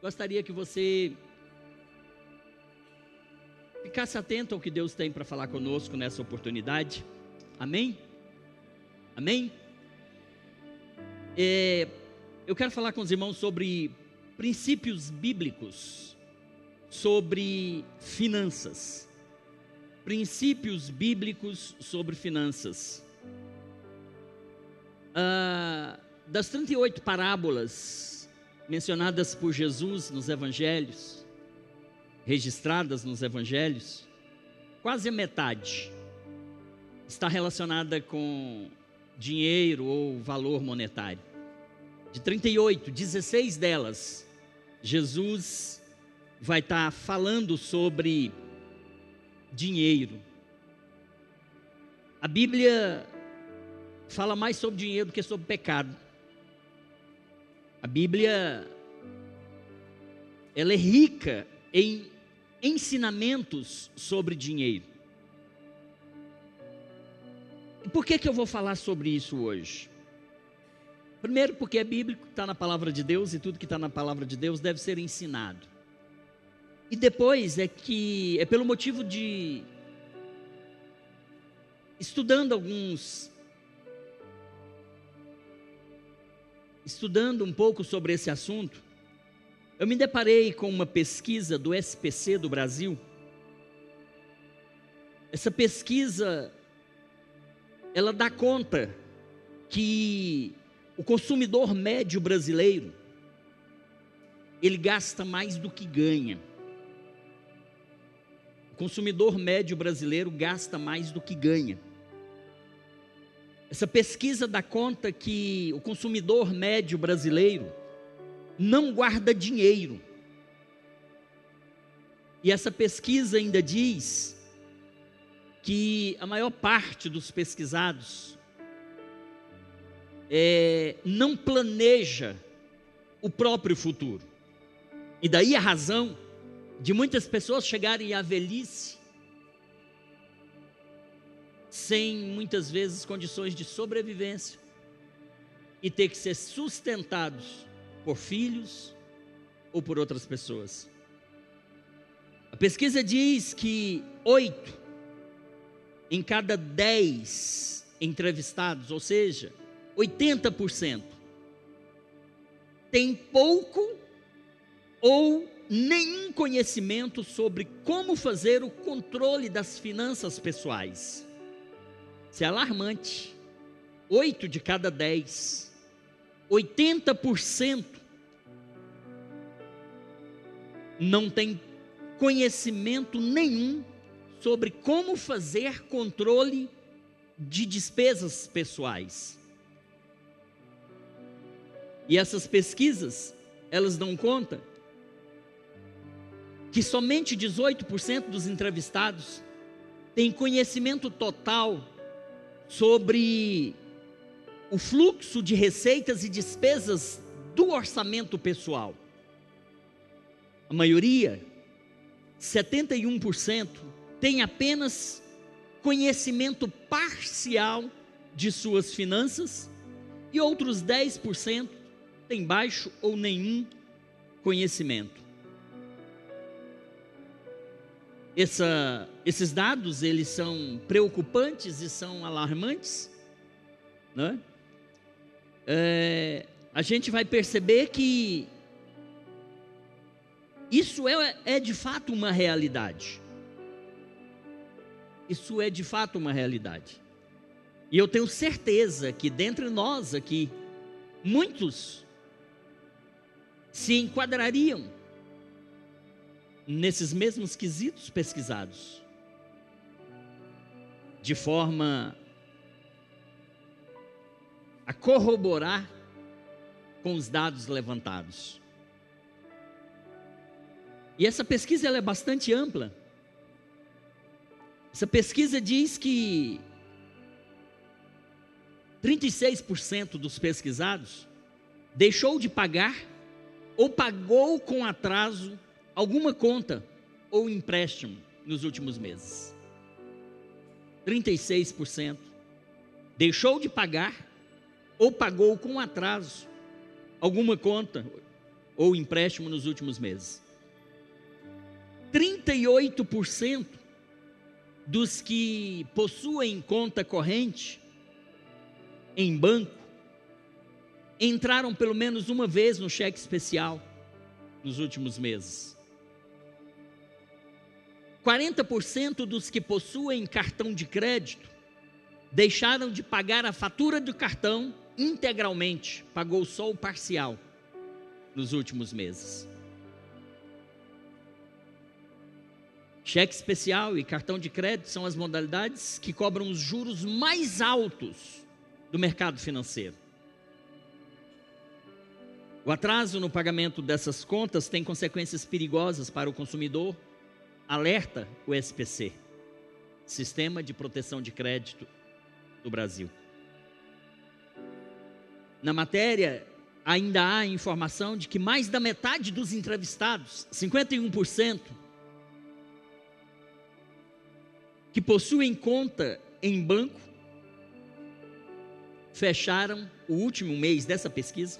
Gostaria que você ficasse atento ao que Deus tem para falar conosco nessa oportunidade. Amém? Amém? Eu quero falar com os irmãos sobre princípios bíblicos, sobre finanças. Princípios bíblicos sobre finanças. Das 38 parábolas mencionadas por Jesus nos evangelhos, registradas nos evangelhos, quase a metade está relacionada com dinheiro ou valor monetário. De 38, 16 delas, Jesus vai estar falando sobre dinheiro. A Bíblia fala mais sobre dinheiro do que sobre pecado. A Bíblia, ela é rica em ensinamentos sobre dinheiro. E por que eu vou falar sobre isso hoje? Primeiro, porque é bíblico, está na palavra de Deus, e tudo que está na palavra de Deus deve ser ensinado. E depois é pelo motivo de, estudando um pouco sobre esse assunto, eu me deparei com uma pesquisa do SPC do Brasil. Essa pesquisa, ela dá conta que o consumidor médio brasileiro, ele gasta mais do que ganha. O consumidor médio brasileiro gasta mais do que ganha. Essa pesquisa dá conta que o consumidor médio brasileiro não guarda dinheiro. E essa pesquisa ainda diz que a maior parte dos pesquisados não planeja o próprio futuro. E daí a razão de muitas pessoas chegarem à velhice sem, muitas vezes, condições de sobrevivência e ter que ser sustentados por filhos ou por outras pessoas. A pesquisa diz que 8 em cada 10 entrevistados, ou seja, 80%, tem pouco ou nenhum conhecimento sobre como fazer o controle das finanças pessoais. Isso é alarmante. 8 de cada 10, 80% não tem conhecimento nenhum sobre como fazer controle de despesas pessoais. E essas pesquisas, elas dão conta que somente 18% dos entrevistados têm conhecimento total sobre o fluxo de receitas e despesas do orçamento pessoal. A maioria, 71%, tem apenas conhecimento parcial de suas finanças e outros 10% têm baixo ou nenhum conhecimento. Esses dados, eles são preocupantes e são alarmantes, né? A gente vai perceber que isso é de fato uma realidade. Isso é de fato uma realidade. E eu tenho certeza que dentre nós aqui, muitos se enquadrariam nesses mesmos quesitos pesquisados, de forma a corroborar com os dados levantados. E essa pesquisa, ela é bastante ampla. Essa pesquisa diz que 36% dos pesquisados deixou de pagar ou pagou com atraso alguma conta ou empréstimo nos últimos meses. 36% deixou de pagar ou pagou com atraso alguma conta ou empréstimo nos últimos meses. 38% dos que possuem conta corrente em banco entraram pelo menos uma vez no cheque especial nos últimos meses. 40% dos que possuem cartão de crédito deixaram de pagar a fatura do cartão integralmente, pagou só o parcial nos últimos meses. Cheque especial e cartão de crédito são as modalidades que cobram os juros mais altos do mercado financeiro. O atraso no pagamento dessas contas tem consequências perigosas para o consumidor, alerta o SPC, Sistema de Proteção de Crédito do Brasil. Na matéria, ainda há informação de que mais da metade dos entrevistados, 51%, que possuem conta em banco, fecharam o último mês dessa pesquisa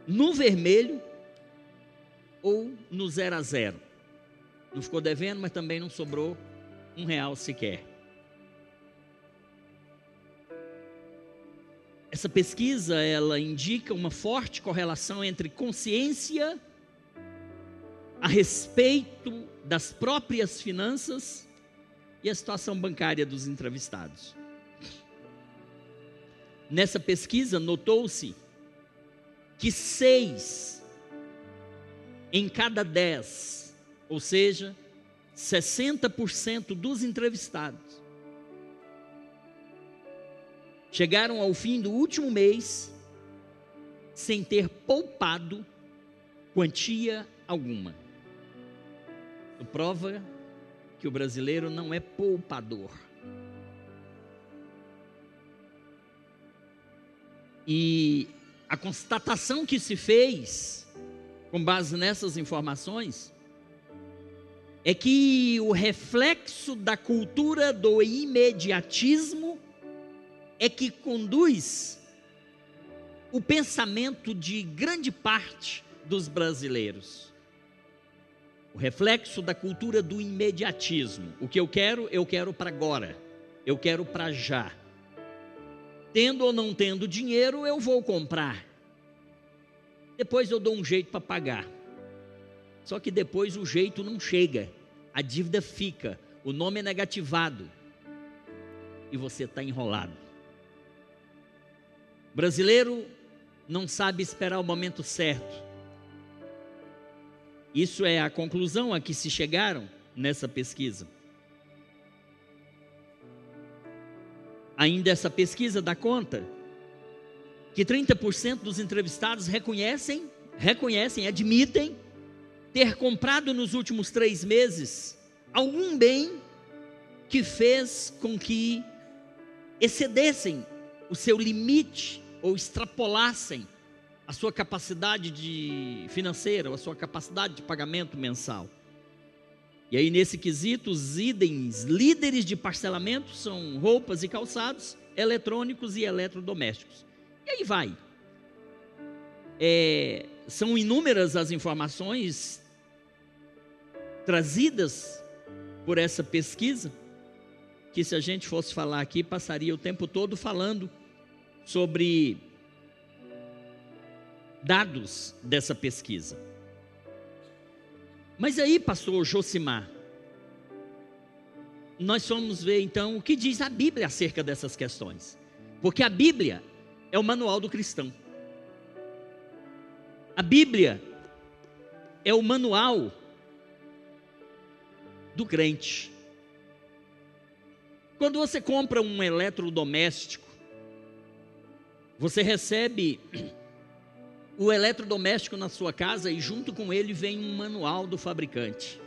no vermelho ou no 0 a 0. Não ficou devendo, mas também não sobrou R$1 sequer. Essa pesquisa, ela indica uma forte correlação entre consciência a respeito das próprias finanças e a situação bancária dos entrevistados. Nessa pesquisa, notou-se que 6 em cada 10, ou seja, 60% dos entrevistados, chegaram ao fim do último mês sem ter poupado quantia alguma. Isso prova que o brasileiro não é poupador. E a constatação que se fez, com base nessas informações, é que o reflexo da cultura do imediatismo é que conduz o pensamento de grande parte dos brasileiros. O reflexo da cultura do imediatismo. O que eu quero para agora. Eu quero para já. Tendo ou não tendo dinheiro, eu vou comprar. Depois eu dou um jeito para pagar. Só que depois o jeito não chega. A dívida fica. O nome é negativado. E você está enrolado. O brasileiro não sabe esperar o momento certo. Isso é a conclusão a que se chegaram nessa pesquisa. Ainda essa pesquisa dá conta que 30% dos entrevistados reconhecem, admitem ter comprado nos últimos 3 meses algum bem que fez com que excedessem o seu limite ou extrapolassem a sua capacidade financeira, ou a sua capacidade de pagamento mensal. E aí, nesse quesito, os itens líderes de parcelamento são roupas e calçados, eletrônicos e eletrodomésticos. E aí vai. São inúmeras as informações trazidas por essa pesquisa, que se a gente fosse falar aqui, passaria o tempo todo falando sobre dados dessa pesquisa. Mas aí, pastor Josimar, nós vamos ver então o que diz a Bíblia acerca dessas questões. Porque a Bíblia é o manual do cristão. A Bíblia é o manual do crente. Quando você compra um eletrodoméstico, você recebe o eletrodoméstico na sua casa e junto com ele vem um manual do fabricante.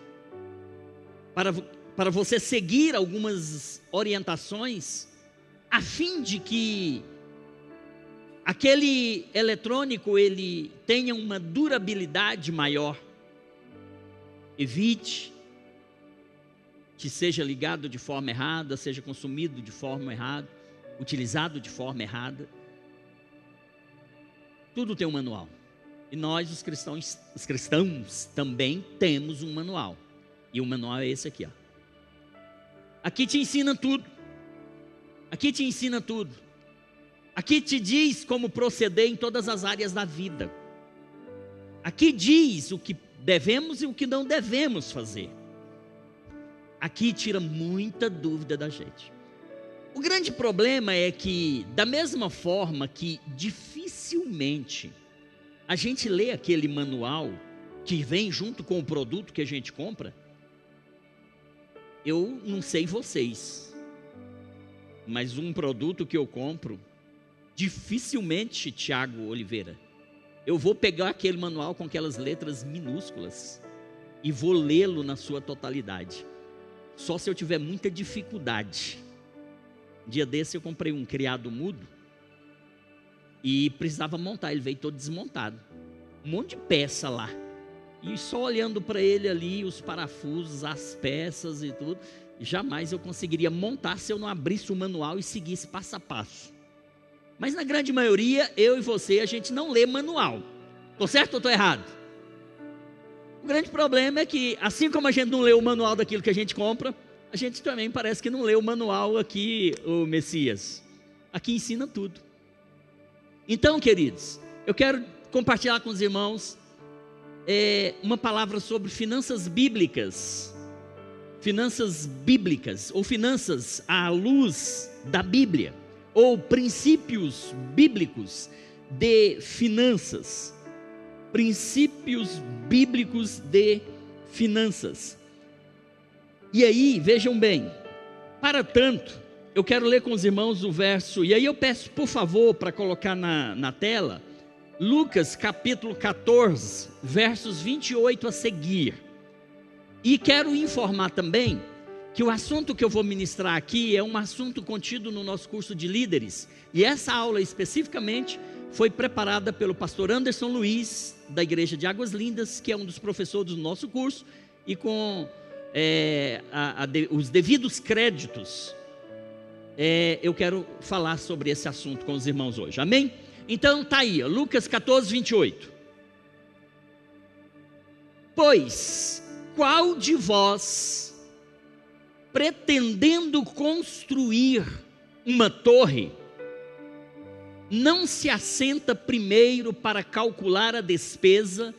Para você seguir algumas orientações, a fim de que aquele eletrônico ele tenha uma durabilidade maior. Evite que seja ligado de forma errada, seja consumido de forma errada, utilizado de forma errada. Tudo tem um manual. E nós, os cristãos também temos um manual. E o manual é esse aqui, ó. Aqui te ensina tudo. Aqui te ensina tudo. Aqui te diz como proceder em todas as áreas da vida. Aqui diz o que devemos e o que não devemos fazer. Aqui tira muita dúvida da gente. O grande problema é que, da mesma forma que dificilmente a gente lê aquele manual que vem junto com o produto que a gente compra, eu não sei vocês, mas um produto que eu compro, dificilmente, Tiago Oliveira, eu vou pegar aquele manual com aquelas letras minúsculas e vou lê-lo na sua totalidade. Só se eu tiver muita dificuldade. Um dia desse eu comprei um criado mudo e precisava montar, ele veio todo desmontado. Um monte de peça lá. E só olhando para ele ali, os parafusos, as peças e tudo, jamais eu conseguiria montar se eu não abrisse o manual e seguisse passo a passo. Mas na grande maioria, eu e você, a gente não lê manual. Estou certo ou estou errado? O grande problema é que, assim como a gente não lê o manual daquilo que a gente compra, a gente também parece que não lê o manual aqui, o Messias. Aqui ensina tudo. Então, queridos, eu quero compartilhar com os irmãos uma palavra sobre finanças bíblicas. Finanças bíblicas, ou finanças à luz da Bíblia, ou princípios bíblicos de finanças. Princípios bíblicos de finanças. E aí, vejam bem, para tanto, eu quero ler com os irmãos o verso, e aí eu peço por favor para colocar na tela, Lucas capítulo 14, versos 28 a seguir. E quero informar também que o assunto que eu vou ministrar aqui é um assunto contido no nosso curso de líderes, e essa aula especificamente foi preparada pelo pastor Anderson Luiz, da igreja de Águas Lindas, que é um dos professores do nosso curso, e com os devidos créditos, eu quero falar sobre esse assunto com os irmãos hoje, amém? Então está aí, Lucas 14, 28. Pois, qual de vós, pretendendo construir uma torre, não se assenta primeiro para calcular a despesa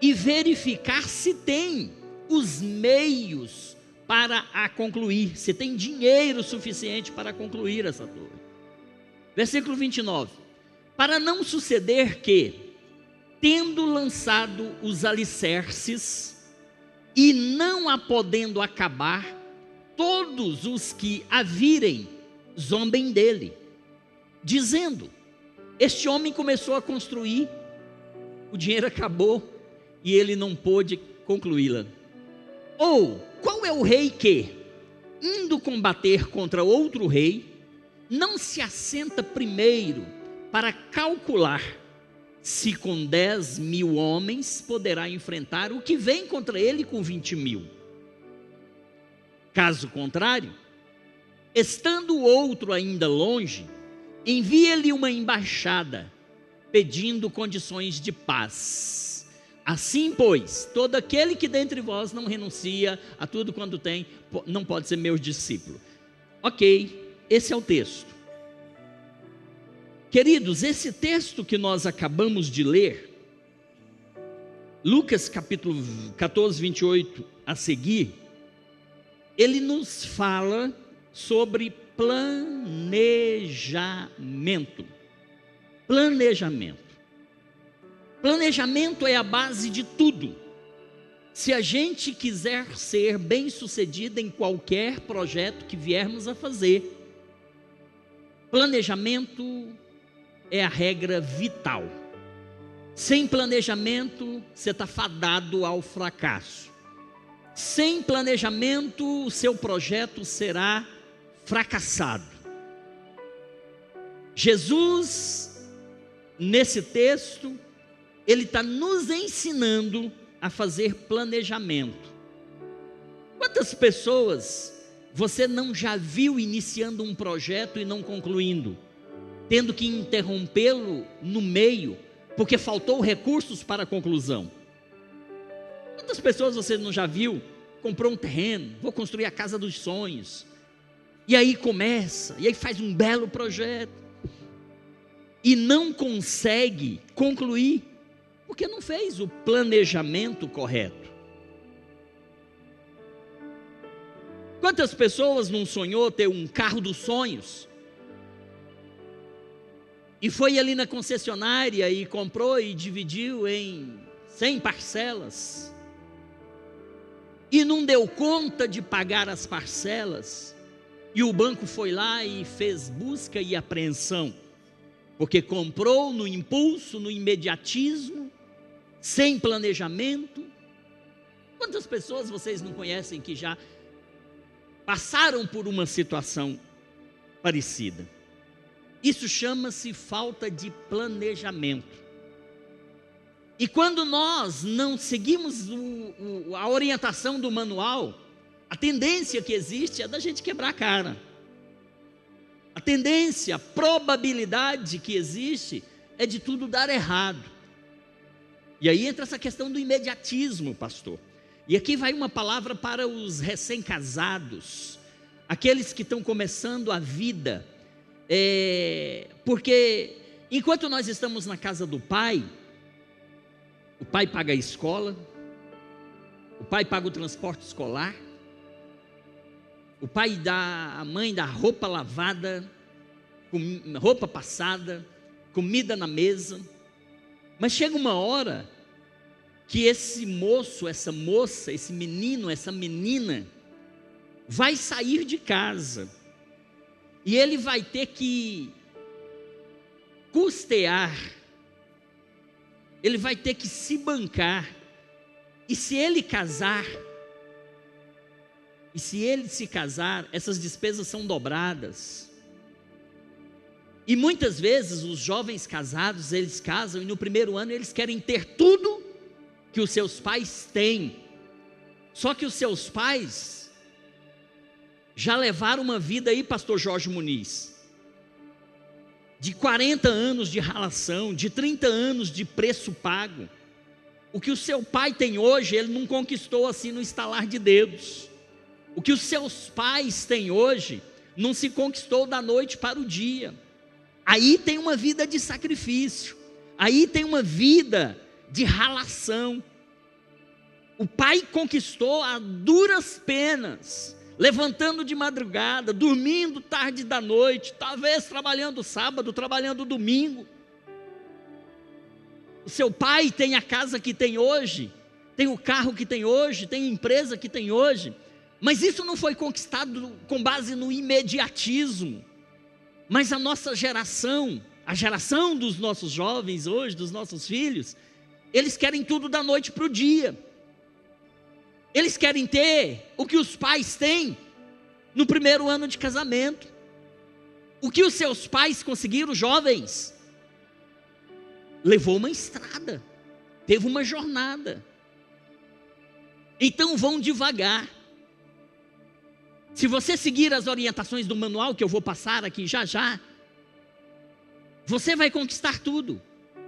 e verificar se tem os meios para a concluir, se tem dinheiro suficiente para concluir essa torre? Versículo 29. Para não suceder que, tendo lançado os alicerces e não a podendo acabar, todos os que a virem zombem dele, dizendo: este homem começou a construir, o dinheiro acabou e ele não pôde concluí-la. Ou, qual é o rei que, indo combater contra outro rei, não se assenta primeiro para calcular se com 10.000 homens poderá enfrentar o que vem contra ele com 20.000? Caso contrário, estando o outro ainda longe, envia-lhe uma embaixada, pedindo condições de paz. Assim, pois, todo aquele que dentre vós não renuncia a tudo quanto tem, não pode ser meu discípulo. Ok, esse é o texto. Queridos, esse texto que nós acabamos de ler, Lucas capítulo 14, 28 a seguir, ele nos fala sobre planejamento. Planejamento. Planejamento é a base de tudo. Se a gente quiser ser bem-sucedido em qualquer projeto que viermos a fazer, planejamento é a regra vital. Sem planejamento, você está fadado ao fracasso. Sem planejamento, o seu projeto será fracassado. Jesus, nesse texto, ele está nos ensinando a fazer planejamento. Quantas pessoas você não já viu iniciando um projeto e não concluindo, tendo que interrompê-lo no meio porque faltou recursos para a conclusão. Quantas pessoas você não já viu? Comprou um terreno, vou construir a casa dos sonhos, e aí começa, e aí faz um belo projeto, e não consegue concluir, porque não fez o planejamento correto. Quantas pessoas não sonhou ter um carro dos sonhos, e foi ali na concessionária e comprou e dividiu em 100 parcelas, e não deu conta de pagar as parcelas, e o banco foi lá e fez busca e apreensão, porque comprou no impulso, no imediatismo, sem planejamento. Quantas pessoas vocês não conhecem que já passaram por uma situação parecida? Isso chama-se falta de planejamento. E quando nós não seguimos a orientação do manual, a tendência que existe é da gente quebrar a cara. A tendência, a probabilidade que existe é de tudo dar errado. E aí entra essa questão do imediatismo, pastor. E aqui vai uma palavra para os recém-casados, aqueles que estão começando a vida. Porque enquanto nós estamos na casa do pai, o pai paga a escola, o pai paga o transporte escolar, o pai dá, a mãe dá roupa lavada, roupa passada, comida na mesa. Mas chega uma hora que esse moço, essa moça, esse menino, essa menina vai sair de casa e ele vai ter que custear, ele vai ter que se bancar. E se ele casar, e se ele se casar, essas despesas são dobradas. E muitas vezes os jovens casados, eles casam e no primeiro ano eles querem ter tudo que os seus pais têm. Só que os seus pais já levaram uma vida aí, pastor Jorge Muniz, de 40 anos de ralação, de 30 anos de preço pago. O que o seu pai tem hoje, ele não conquistou assim no estalar de dedos. O que os seus pais têm hoje, não se conquistou da noite para o dia. Aí tem uma vida de sacrifício, aí tem uma vida de ralação. O pai conquistou a duras penas, levantando de madrugada, dormindo tarde da noite, talvez trabalhando sábado, trabalhando domingo. O seu pai tem a casa que tem hoje, tem o carro que tem hoje, tem a empresa que tem hoje, mas isso não foi conquistado com base no imediatismo. Mas a nossa geração, a geração dos nossos jovens hoje, dos nossos filhos, eles querem tudo da noite para o dia. Eles querem ter o que os pais têm no primeiro ano de casamento. O que os seus pais conseguiram, jovens, levou uma estrada, teve uma jornada. Então vão devagar. Se você seguir as orientações do manual que eu vou passar aqui já já, você vai conquistar tudo,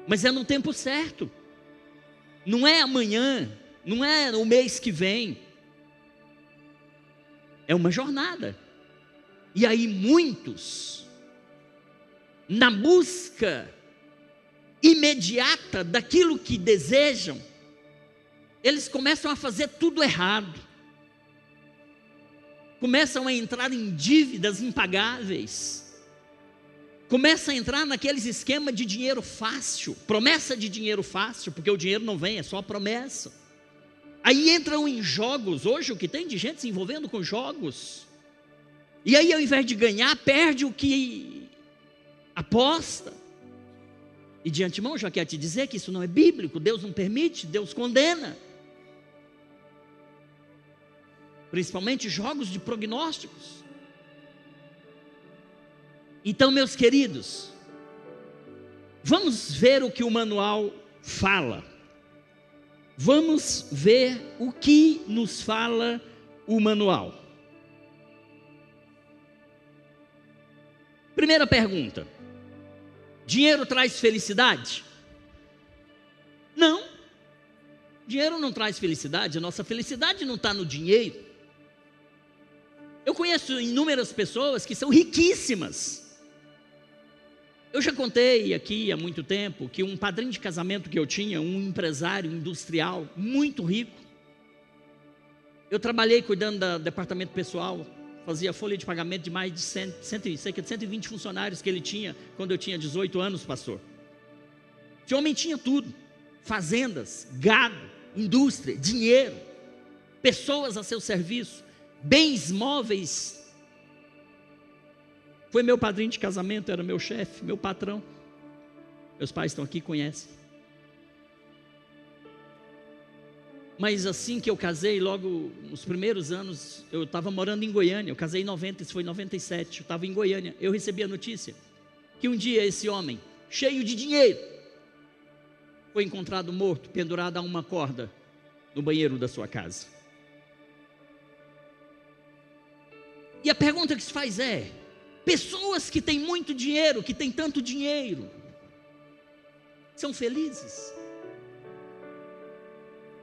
mas é no tempo certo. Não é amanhã, não é o mês que vem. É uma jornada. E aí muitos, na busca imediata daquilo que desejam, eles começam a fazer tudo errado. Começam a entrar em dívidas impagáveis, começam a entrar naqueles esquemas de dinheiro fácil, promessa de dinheiro fácil, porque o dinheiro não vem, é só promessa. Aí entram em jogos, hoje o que tem de gente se envolvendo com jogos, e aí ao invés de ganhar, perde o que aposta. E de antemão já quero te dizer que isso não é bíblico, Deus não permite, Deus condena. Principalmente jogos de prognósticos. Então, meus queridos, vamos ver o que o manual fala. Vamos ver o que nos fala o manual. Primeira pergunta: dinheiro traz felicidade? Dinheiro não traz felicidade, a nossa felicidade não está no dinheiro. Eu conheço inúmeras pessoas que são riquíssimas. Eu já contei aqui há muito tempo que um padrinho de casamento que eu tinha, um empresário industrial muito rico, eu trabalhei cuidando do departamento pessoal, fazia folha de pagamento de mais de cerca de 120 funcionários que ele tinha quando eu tinha 18 anos, pastor. Esse homem tinha tudo, fazendas, gado, indústria, dinheiro, pessoas a seu serviço, bens móveis. Foi meu padrinho de casamento, era meu chefe, meu patrão. Meus pais estão aqui, conhecem. Mas assim que eu casei, logo nos primeiros anos, eu estava morando em Goiânia. Eu casei em 90, isso foi em 97, eu estava em Goiânia. Eu recebi a notícia que um dia esse homem, cheio de dinheiro, foi encontrado morto, pendurado a uma corda no banheiro da sua casa. E a pergunta que se faz é: pessoas que têm muito dinheiro, que têm tanto dinheiro, são felizes?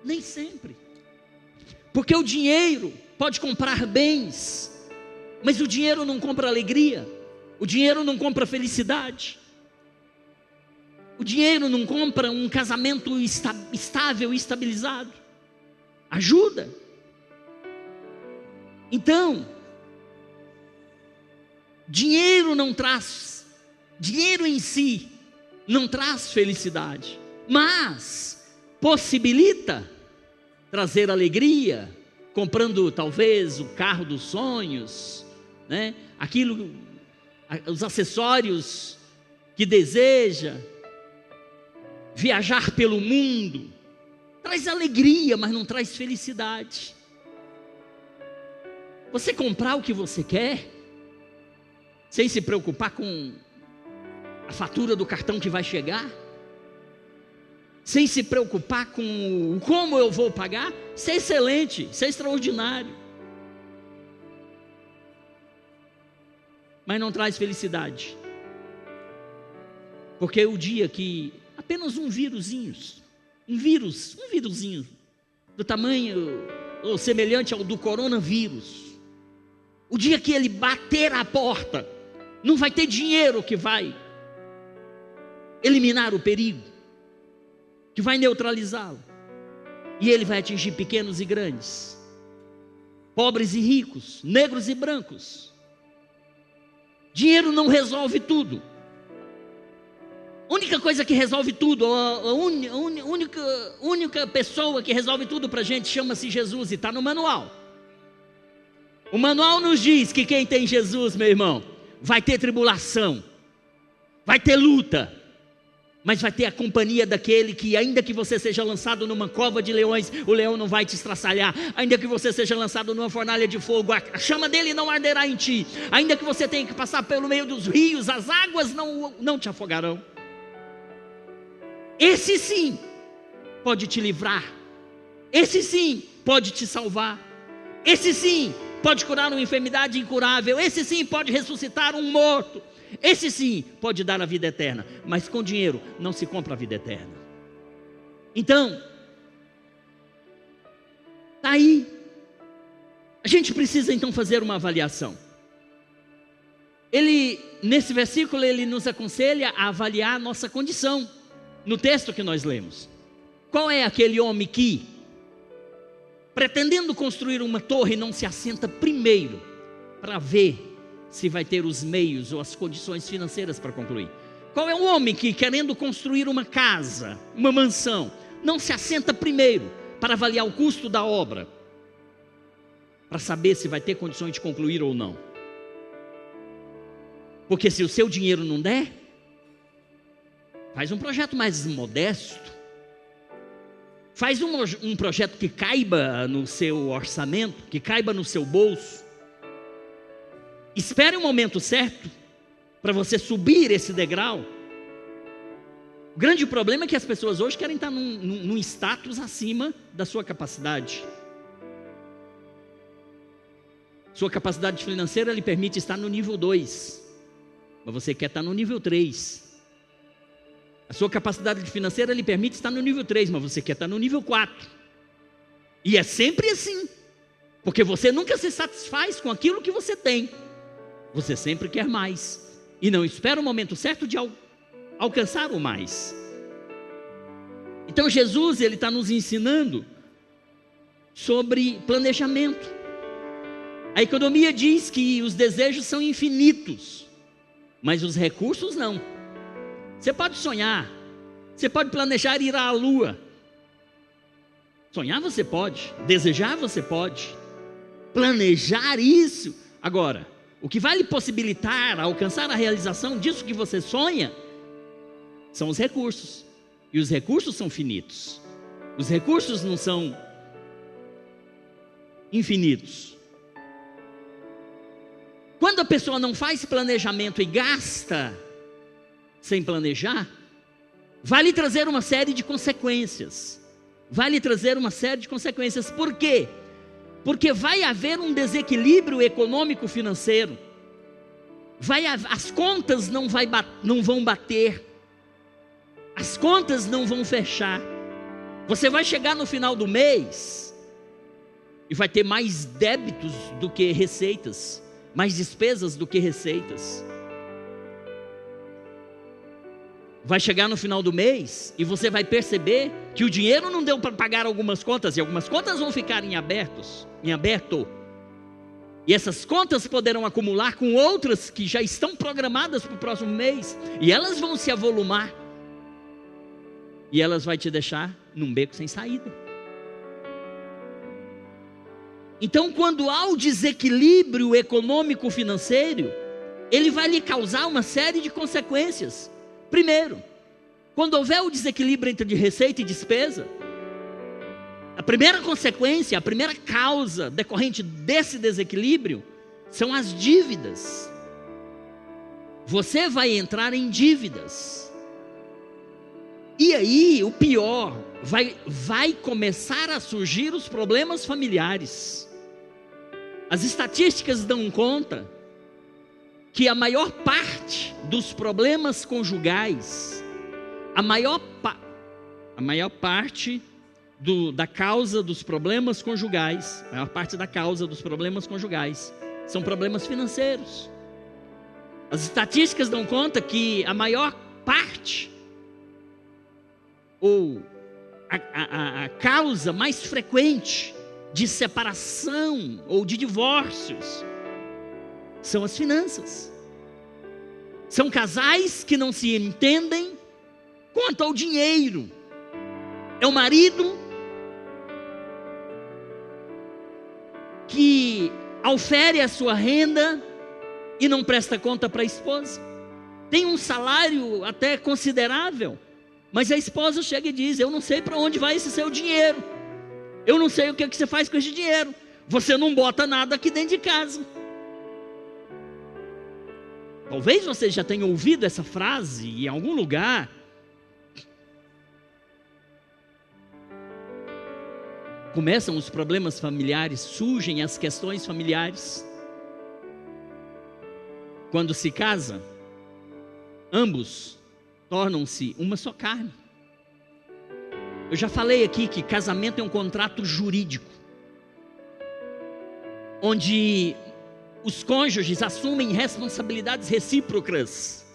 Nem sempre. Porque o dinheiro pode comprar bens, mas o dinheiro não compra alegria, o dinheiro não compra felicidade, o dinheiro não compra um casamento estável e estabilizado. Ajuda. Então, dinheiro em si não traz felicidade, mas possibilita trazer alegria, comprando talvez o carro dos sonhos, né? Os acessórios que deseja, viajar pelo mundo, traz alegria, mas não traz felicidade. Você comprar o que você quer, sem se preocupar com a fatura do cartão que vai chegar, sem se preocupar com como eu vou pagar, isso é excelente, isso é extraordinário, mas não traz felicidade. Porque o dia que apenas um vírusinho do tamanho ou semelhante ao do coronavírus, o dia que ele bater a porta, não vai ter dinheiro que vai eliminar o perigo, que vai neutralizá-lo, e ele vai atingir pequenos e grandes, pobres e ricos, negros e brancos. Dinheiro não resolve tudo. A única coisa que resolve tudo, a única pessoa que resolve tudo para a gente chama-se Jesus, e está no manual. O manual nos diz que quem tem Jesus, meu irmão, vai ter tribulação, vai ter luta, mas vai ter a companhia daquele que, ainda que você seja lançado numa cova de leões, o leão não vai te estraçalhar. Ainda que você seja lançado numa fornalha de fogo, a chama dele não arderá em ti. Ainda que você tenha que passar pelo meio dos rios, as águas não te afogarão. Esse sim pode te livrar, esse sim pode te salvar, esse sim pode curar uma enfermidade incurável, esse sim pode ressuscitar um morto, esse sim pode dar a vida eterna. Mas com dinheiro não se compra a vida eterna. Então, está aí. A gente precisa então fazer uma avaliação. Nesse versículo, ele nos aconselha a avaliar a nossa condição. No texto que nós lemos, qual é aquele homem que, pretendendo construir uma torre, não se assenta primeiro para ver se vai ter os meios ou as condições financeiras para concluir? Qual é o homem que, querendo construir uma casa, uma mansão, não se assenta primeiro para avaliar o custo da obra, para saber se vai ter condições de concluir ou não? Porque se o seu dinheiro não der, faz um projeto mais modesto, faz um projeto que caiba no seu orçamento, que caiba no seu bolso. Espere o momento certo para você subir esse degrau. O grande problema é que as pessoas hoje querem estar num status acima da sua capacidade. Sua capacidade financeira lhe permite estar no nível 2, mas você quer estar no nível 3. A sua capacidade financeira lhe permite estar no nível 3, mas você quer estar no nível 4. E é sempre assim. Porque você nunca se satisfaz com aquilo que você tem. Você sempre quer mais. E não espera o momento certo de alcançar o mais. Então Jesus, ele está nos ensinando sobre planejamento. A economia diz que os desejos são infinitos, mas os recursos não. Você pode sonhar, você pode planejar ir à lua. Sonhar você pode, desejar você pode, planejar isso. Agora, o que vai lhe possibilitar alcançar a realização disso que você sonha, são os recursos. E os recursos são finitos. Os recursos não são infinitos. Quando a pessoa não faz planejamento e gasta sem planejar, vai lhe trazer uma série de consequências. Vai lhe trazer uma série de consequências. Por quê? Porque vai haver um desequilíbrio econômico-financeiro. As contas não vão bater. As contas não vão fechar. Você vai chegar no final do mês e vai ter mais débitos do que receitas, mais despesas do que receitas. Vai chegar no final do mês e você vai perceber que o dinheiro não deu para pagar algumas contas, e algumas contas vão ficar em aberto. E essas contas poderão acumular com outras que já estão programadas para o próximo mês, e elas vão se avolumar, e elas vão te deixar num beco sem saída. Então, quando há o desequilíbrio econômico-financeiro, ele vai lhe causar uma série de consequências. Primeiro, quando houver o desequilíbrio entre receita e despesa, a primeira consequência, a primeira causa decorrente desse desequilíbrio são as dívidas. Você vai entrar em dívidas. E aí, o pior, vai começar a surgir os problemas familiares. As estatísticas dão conta que a maior parte dos problemas conjugais, a maior parte da causa dos problemas conjugais, a maior parte da causa dos problemas conjugais são problemas financeiros. As estatísticas dão conta que a maior parte, ou a causa mais frequente de separação ou de divórcios são as finanças. São casais que não se entendem quanto ao dinheiro. É o marido que aufere a sua renda e não presta conta para a esposa. Tem um salário até considerável, mas a esposa chega e diz: eu não sei para onde vai esse seu dinheiro, eu não sei o que você faz com esse dinheiro, você não bota nada aqui dentro de casa. Talvez você já tenha ouvido essa frase em algum lugar. Começam os problemas familiares, surgem as questões familiares. Quando se casa, ambos tornam-se uma só carne. Eu já falei aqui que casamento é um contrato jurídico, onde os cônjuges assumem responsabilidades recíprocas.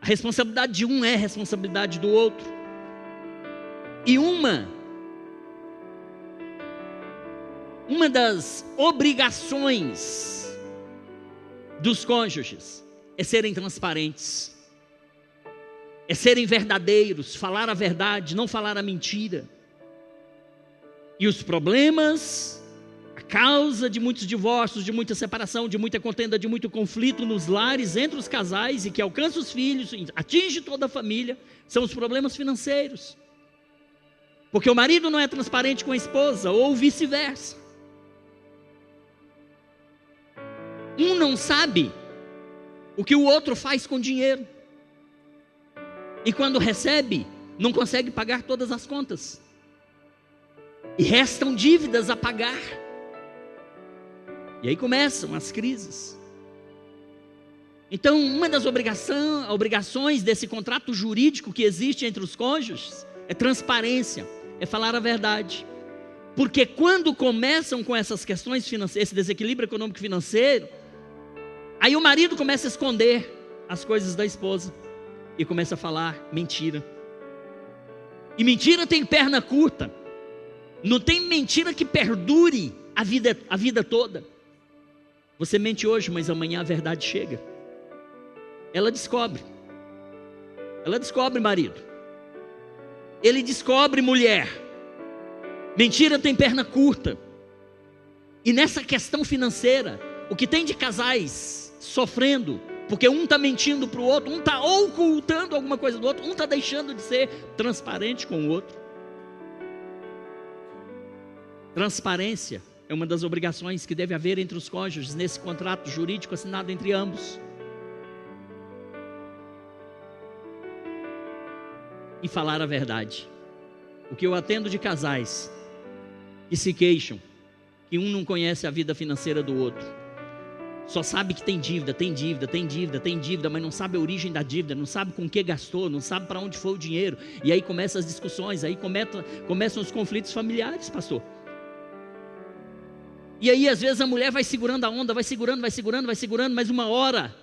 A responsabilidade de um é a responsabilidade do outro. E uma das obrigações dos cônjuges é serem transparentes, é serem verdadeiros, falar a verdade, não falar a mentira. E os problemas, a causa de muitos divórcios, de muita separação, de muita contenda, de muito conflito nos lares entre os casais e que alcança os filhos, atinge toda a família, são os problemas financeiros. Porque o marido não é transparente com a esposa, ou vice-versa. Um não sabe o que o outro faz com dinheiro. E quando recebe, não consegue pagar todas as contas. E restam dívidas a pagar. E aí começam as crises. Então, uma das obrigações desse contrato jurídico que existe entre os cônjuges é transparência, é falar a verdade. Porque quando começam com essas questões financeiras, esse desequilíbrio econômico financeiro, aí o marido começa a esconder as coisas da esposa e começa a falar mentira. E mentira tem perna curta. Não tem mentira que perdure a vida toda. Você mente hoje, mas amanhã a verdade chega. Ela descobre, marido. Ele descobre, mulher. Mentira tem perna curta. E nessa questão financeira, o que tem de casais sofrendo, porque um está mentindo para o outro, um está ocultando alguma coisa do outro, um está deixando de ser transparente com o outro. Transparência é uma das obrigações que deve haver entre os cônjuges nesse contrato jurídico assinado entre ambos. E falar a verdade. O que eu atendo de casais que se queixam, que um não conhece a vida financeira do outro, só sabe que tem dívida, mas não sabe a origem da dívida, não sabe com que gastou, não sabe para onde foi o dinheiro, e aí começam as discussões, aí começam os conflitos familiares, pastor. E aí às vezes a mulher vai segurando a onda, vai segurando, mas uma hora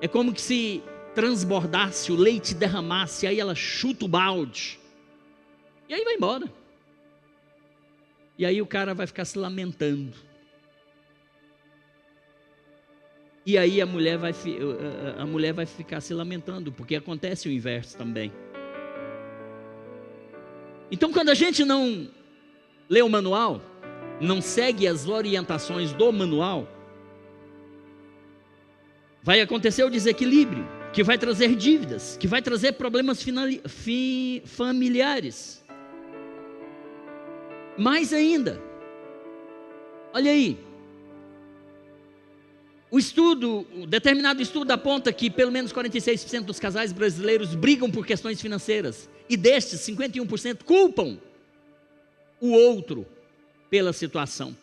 é como que se transbordasse, o leite derramasse, aí ela chuta o balde, e aí vai embora. E aí o cara vai ficar se lamentando. E aí a mulher vai ficar se lamentando, porque acontece o inverso também. Então, quando a gente não lê o manual, não segue as orientações do manual, vai acontecer o desequilíbrio, que vai trazer dívidas, que vai trazer problemas familiares. Mais ainda, olha aí, o determinado estudo aponta que pelo menos 46% dos casais brasileiros brigam por questões financeiras, e destes 51% culpam o outro pela situação.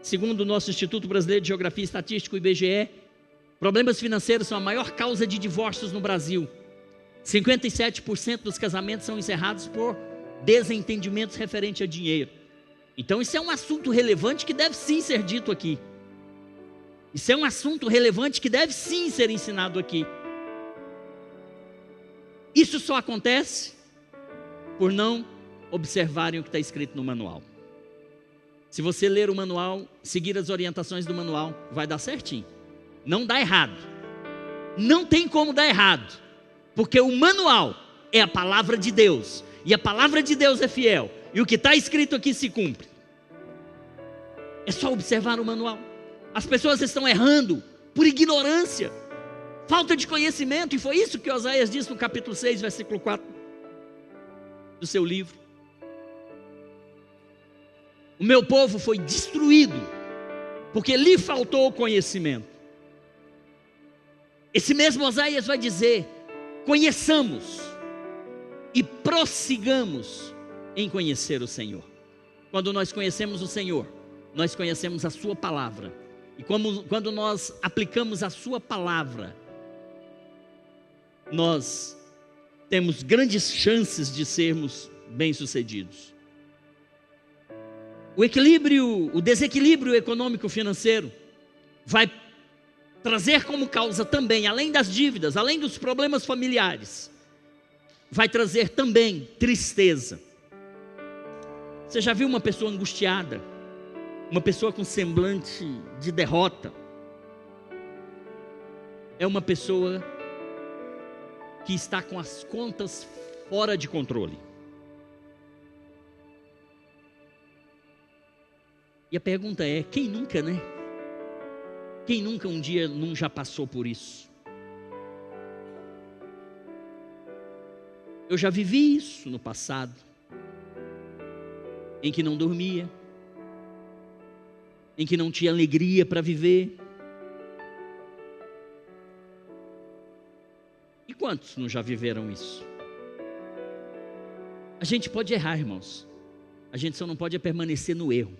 Segundo o nosso Instituto Brasileiro de Geografia e Estatística, o IBGE, problemas financeiros são a maior causa de divórcios no Brasil. 57% dos casamentos são encerrados por desentendimentos referentes a dinheiro. Então isso é um assunto relevante que deve sim ser dito aqui. Isso é um assunto relevante que deve sim ser ensinado aqui. Isso só acontece por não observarem o que está escrito no manual. Se você ler o manual, seguir as orientações do manual, vai dar certinho. Não dá errado. Não tem como dar errado. Porque o manual é a palavra de Deus. E a palavra de Deus é fiel. E o que está escrito aqui se cumpre. É só observar o manual. As pessoas estão errando por ignorância, falta de conhecimento. E foi isso que Oséias disse no capítulo 6, versículo 4 do seu livro. O meu povo foi destruído porque lhe faltou conhecimento. Esse mesmo Oséias vai dizer: conheçamos e prossigamos em conhecer o Senhor. Quando nós conhecemos o Senhor, nós conhecemos a sua palavra. E quando nós aplicamos a sua palavra, nós temos grandes chances de sermos bem-sucedidos. O desequilíbrio econômico-financeiro vai trazer como causa também, além das dívidas, além dos problemas familiares, vai trazer também tristeza. Você já viu uma pessoa angustiada? Uma pessoa com semblante de derrota? É uma pessoa que está com as contas fora de controle. E a pergunta é: quem nunca, né? Quem nunca um dia não já passou por isso? Eu já vivi isso no passado, em que não dormia, em que não tinha alegria para viver. E quantos não já viveram isso? A gente pode errar, irmãos. A gente só não pode permanecer no erro.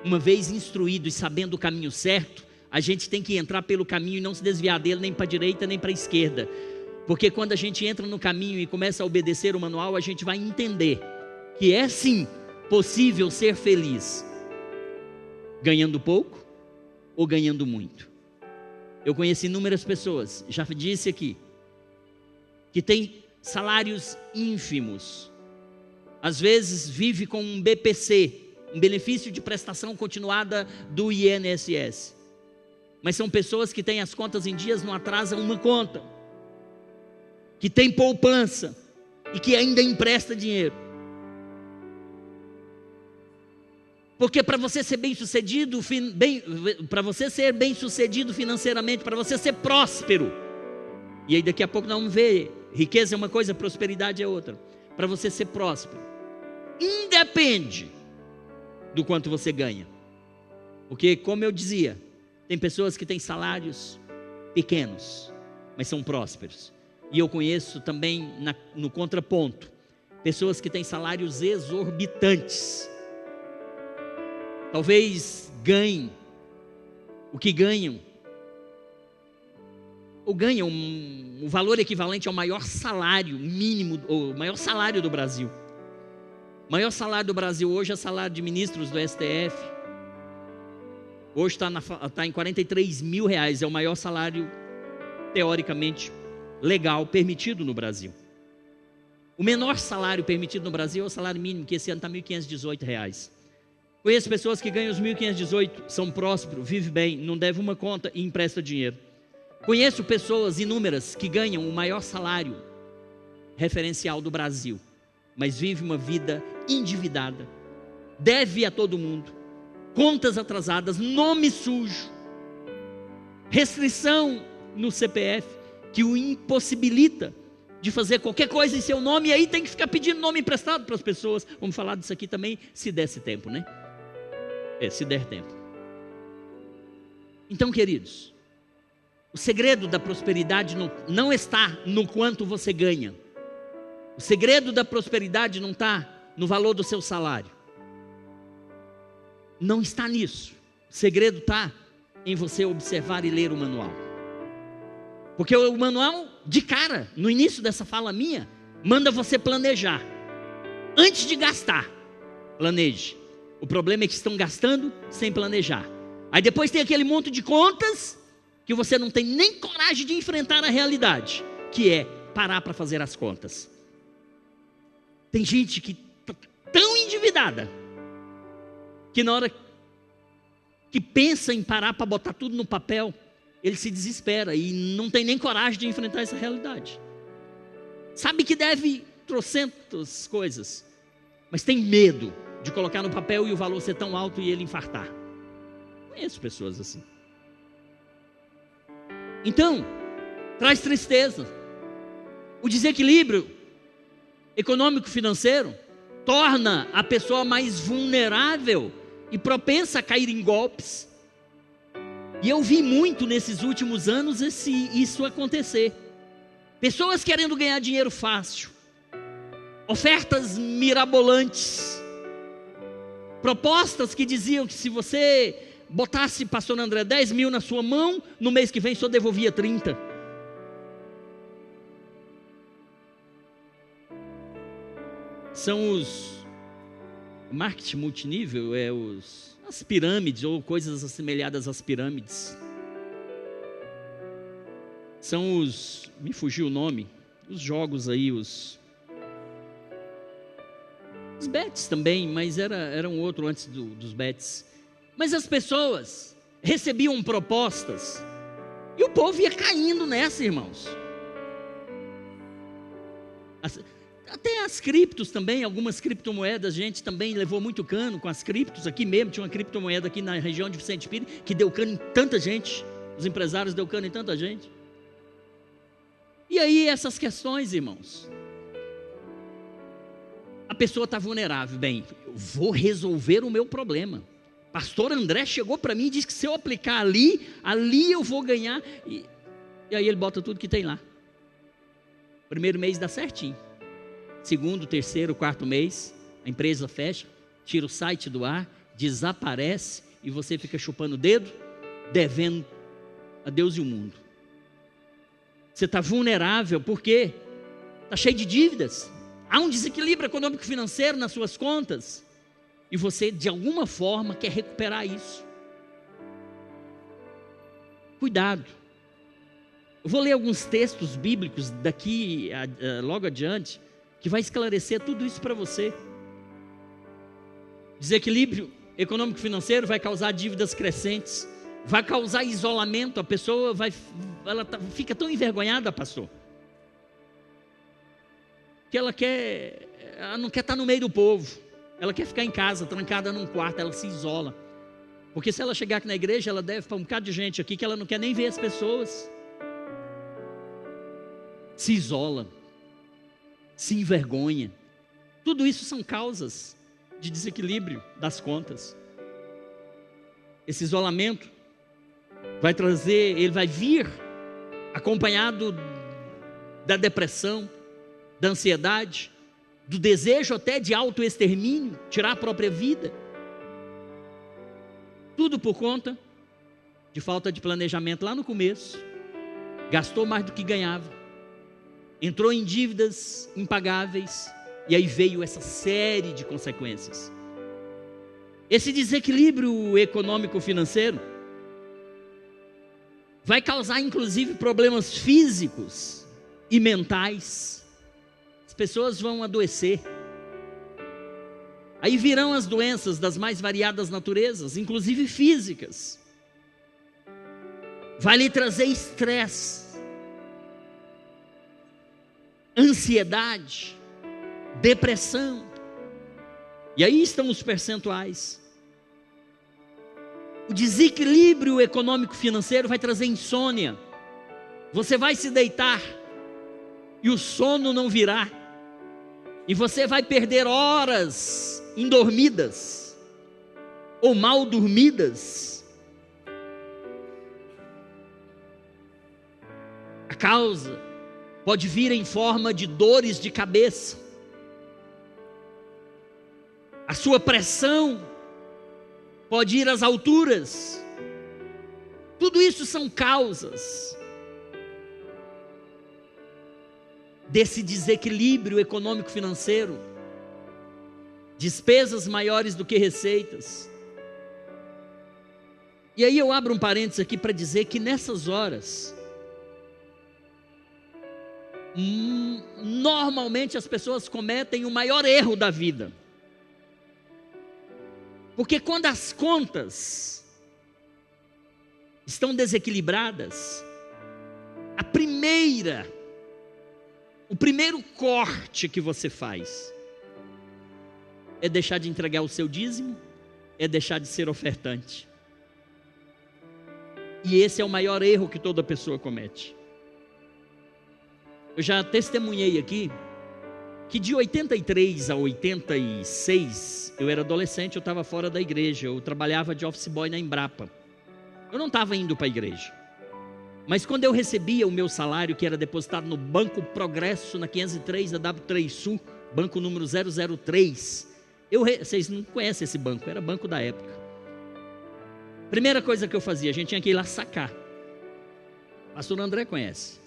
Uma vez instruído e sabendo o caminho certo, a gente tem que entrar pelo caminho e não se desviar dele nem para a direita nem para a esquerda. Porque quando a gente entra no caminho e começa a obedecer o manual, a gente vai entender que é sim possível ser feliz, ganhando pouco ou ganhando muito. Eu conheci inúmeras pessoas, já disse aqui, que têm salários ínfimos, às vezes vive com um BPC, um benefício de prestação continuada do INSS, mas são pessoas que têm as contas em dias, não atrasam uma conta, que tem poupança e que ainda empresta dinheiro. Porque para você ser bem-sucedido, para você ser bem-sucedido financeiramente, para você ser próspero, e aí daqui a pouco nós vamos ver, riqueza é uma coisa, prosperidade é outra. Para você ser próspero, independe do quanto você ganha. Porque, como eu dizia, tem pessoas que têm salários pequenos, mas são prósperos. E eu conheço também, no contraponto, pessoas que têm salários exorbitantes. Talvez ganhem o que ganham, ou ganham um valor equivalente ao maior salário mínimo, ou maior salário do Brasil. O maior salário do Brasil hoje é o salário de ministros do STF. Hoje está em 43 mil reais, é o maior salário, teoricamente, legal, permitido no Brasil. O menor salário permitido no Brasil é o salário mínimo, que esse ano está R$ 1.518. Conheço pessoas que ganham os 1.518, são prósperos, vivem bem, não devem uma conta e emprestam dinheiro. Conheço pessoas inúmeras que ganham o maior salário referencial do Brasil, mas vivem uma vida endividada, deve a todo mundo, contas atrasadas, nome sujo, restrição no CPF, que o impossibilita de fazer qualquer coisa em seu nome, e aí tem que ficar pedindo nome emprestado para as pessoas. Vamos falar disso aqui também, se desse tempo, né? Se der tempo. Então, queridos, o segredo da prosperidade não está no quanto você ganha. O segredo da prosperidade não está no valor do seu salário. Não está nisso. O segredo está em você observar e ler o manual. Porque o manual, de cara, no início dessa fala minha, manda você planejar. Antes de gastar, planeje. O problema é que estão gastando sem planejar. Aí depois tem aquele monte de contas que você não tem nem coragem de enfrentar a realidade, que é parar para fazer as contas. Tem gente que está tão endividada que na hora que pensa em parar para botar tudo no papel, ele se desespera e não tem nem coragem de enfrentar essa realidade. Sabe que deve trocentas coisas, mas tem medo de colocar no papel e o valor ser tão alto e ele infartar. Conheço pessoas assim. Então, traz tristeza. O desequilíbrio econômico-financeiro torna a pessoa mais vulnerável e propensa a cair em golpes. E eu vi muito nesses últimos anos isso acontecer. Pessoas querendo ganhar dinheiro fácil, ofertas mirabolantes, propostas que diziam que se você botasse, pastor André, 10 mil na sua mão, no mês que vem só devolvia 30. São o marketing multinível, as pirâmides ou coisas assemelhadas às pirâmides. São me fugiu o nome, os jogos aí, os bets também, mas era um outro antes dos bets. Mas as pessoas recebiam propostas e o povo ia caindo nessa, irmãos. Até as criptos também, algumas criptomoedas, a gente também levou muito cano com as criptos. Aqui mesmo tinha uma criptomoeda aqui na região de Vicente Pires que deu cano em tanta gente. Os empresários deu cano em tanta gente. E aí essas questões, irmãos, a pessoa está vulnerável. Bem, eu vou resolver o meu problema. Pastor André chegou para mim e disse que se eu aplicar ali eu vou ganhar. E aí ele bota tudo que tem lá. Primeiro mês dá certinho. Segundo, terceiro, quarto mês, a empresa fecha, tira o site do ar, desaparece e você fica chupando o dedo devendo a Deus e o mundo. Você está vulnerável porque está cheio de dívidas. Há um desequilíbrio econômico-financeiro nas suas contas. E você, de alguma forma, quer recuperar isso. Cuidado. Eu vou ler alguns textos bíblicos daqui, logo adiante, que vai esclarecer tudo isso para você. Desequilíbrio econômico-financeiro vai causar dívidas crescentes, vai causar isolamento. A pessoa fica tão envergonhada, pastor, que ela não quer estar no meio do povo. Ela quer ficar em casa, trancada num quarto, ela se isola. Porque se ela chegar aqui na igreja, ela deve para um bocado de gente aqui que ela não quer nem ver as pessoas. Se isola, se envergonha. Tudo isso são causas de desequilíbrio das contas. Esse isolamento ele vai vir acompanhado da depressão, da ansiedade, do desejo até de autoextermínio, tirar a própria vida. Tudo por conta de falta de planejamento lá no começo. Gastou mais do que ganhava, entrou em dívidas impagáveis, e aí veio essa série de consequências. Esse desequilíbrio econômico-financeiro vai causar inclusive problemas físicos e mentais. As pessoas vão adoecer. Aí virão as doenças das mais variadas naturezas, inclusive físicas. Vai lhe trazer estresse, ansiedade, depressão. E aí estão os percentuais. O desequilíbrio econômico-financeiro vai trazer insônia. Você vai se deitar e o sono não virá. E você vai perder horas indormidas ou mal dormidas. A causa pode vir em forma de dores de cabeça. A sua pressão pode ir às alturas. Tudo isso são causas desse desequilíbrio econômico-financeiro. Despesas maiores do que receitas. E aí eu abro um parênteses aqui para dizer que nessas horas, normalmente as pessoas cometem o maior erro da vida. Porque quando as contas estão desequilibradas, o primeiro corte que você faz é deixar de entregar o seu dízimo, é deixar de ser ofertante. E esse é o maior erro que toda pessoa comete. Eu já testemunhei aqui que de 83 a 86, eu era adolescente, eu estava fora da igreja, eu trabalhava de office boy na Embrapa. Eu não estava indo para a igreja. Mas quando eu recebia o meu salário, que era depositado no Banco Progresso, na 503 da W3 Sul, banco número 003, vocês não conhecem esse banco, era banco da época. Primeira coisa que eu fazia, a gente tinha que ir lá sacar. Pastor André conhece,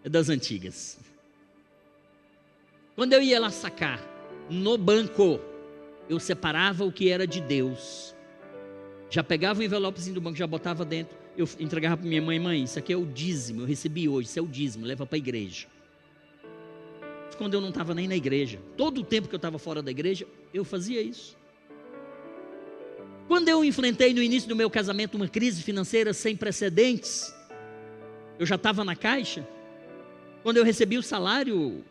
é das antigas. Quando eu ia lá sacar, no banco, eu separava o que era de Deus. Já pegava o envelopezinho do banco, já botava dentro. Eu entregava para minha mãe, isso aqui é o dízimo, eu recebi hoje, isso é o dízimo, leva para a igreja. Quando eu não estava nem na igreja, todo o tempo que eu estava fora da igreja, eu fazia isso. Quando eu enfrentei no início do meu casamento uma crise financeira sem precedentes, eu já estava na caixa. Quando eu recebi o salário,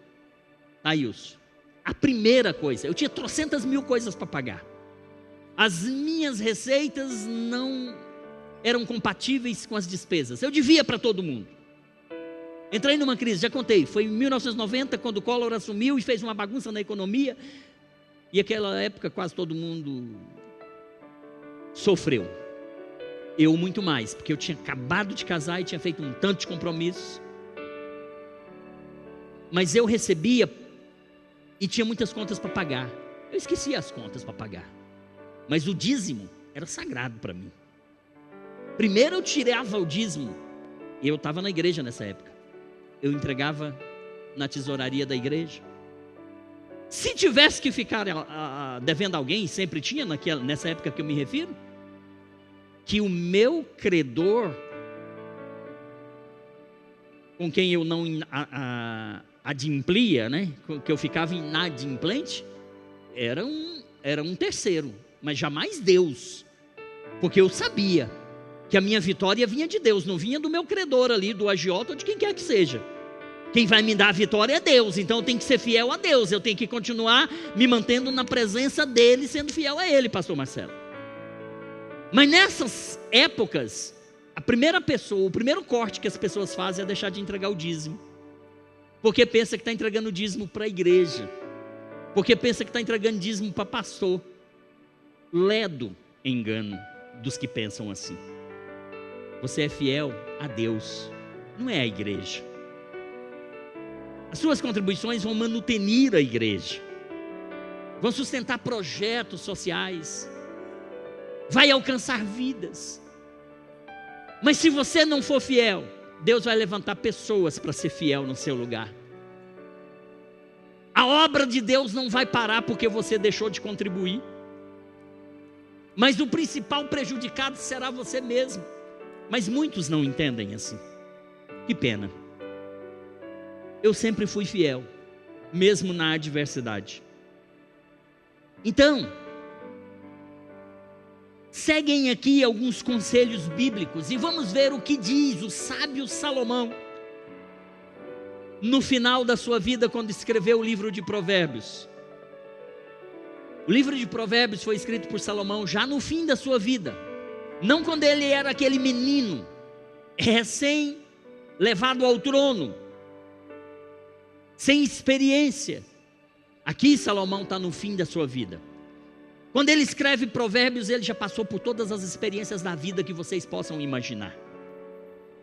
Ailson, a primeira coisa, eu tinha 300 mil coisas para pagar. As minhas receitas não eram compatíveis com as despesas. Eu devia para todo mundo. Entrei numa crise, já contei, foi em 1990 quando o Collor assumiu e fez uma bagunça na economia. E naquela época quase todo mundo sofreu. Eu muito mais, porque eu tinha acabado de casar e tinha feito um tanto de compromisso. Mas eu recebia e tinha muitas contas para pagar. Eu esquecia as contas para pagar. Mas o dízimo era sagrado para mim. Primeiro eu tirava o dízimo. E eu estava na igreja nessa época. Eu entregava na tesouraria da igreja. Se tivesse que ficar devendo alguém, sempre tinha nessa época que eu me refiro, que o meu credor, com quem eu não adimplia, né, que eu ficava inadimplente, era um terceiro, mas jamais Deus, porque eu sabia que a minha vitória vinha de Deus, não vinha do meu credor ali, do agiota ou de quem quer que seja. Quem vai me dar a vitória é Deus, então eu tenho que ser fiel a Deus, eu tenho que continuar me mantendo na presença dEle, sendo fiel a Ele, pastor Marcelo. Mas nessas épocas, o primeiro corte que as pessoas fazem é deixar de entregar o dízimo, porque pensa que está entregando o dízimo para a igreja, porque pensa que está entregando dízimo para pastor. Ledo engano dos que pensam assim. Você é fiel a Deus, não é a igreja. As suas contribuições vão manutenir a igreja, vão sustentar projetos sociais, vai alcançar vidas. Mas se você não for fiel, Deus vai levantar pessoas para ser fiel no seu lugar. A obra de Deus não vai parar porque você deixou de contribuir, mas o principal prejudicado será você mesmo. Mas muitos não entendem assim. Que pena. Eu sempre fui fiel, mesmo na adversidade. Então, seguem aqui alguns conselhos bíblicos e vamos ver o que diz o sábio Salomão no final da sua vida, quando escreveu o livro de Provérbios. O livro de Provérbios foi escrito por Salomão já no fim da sua vida, não quando ele era aquele menino recém levado ao trono, sem experiência. Aqui Salomão está no fim da sua vida. Quando ele escreve Provérbios, ele já passou por todas as experiências da vida que vocês possam imaginar.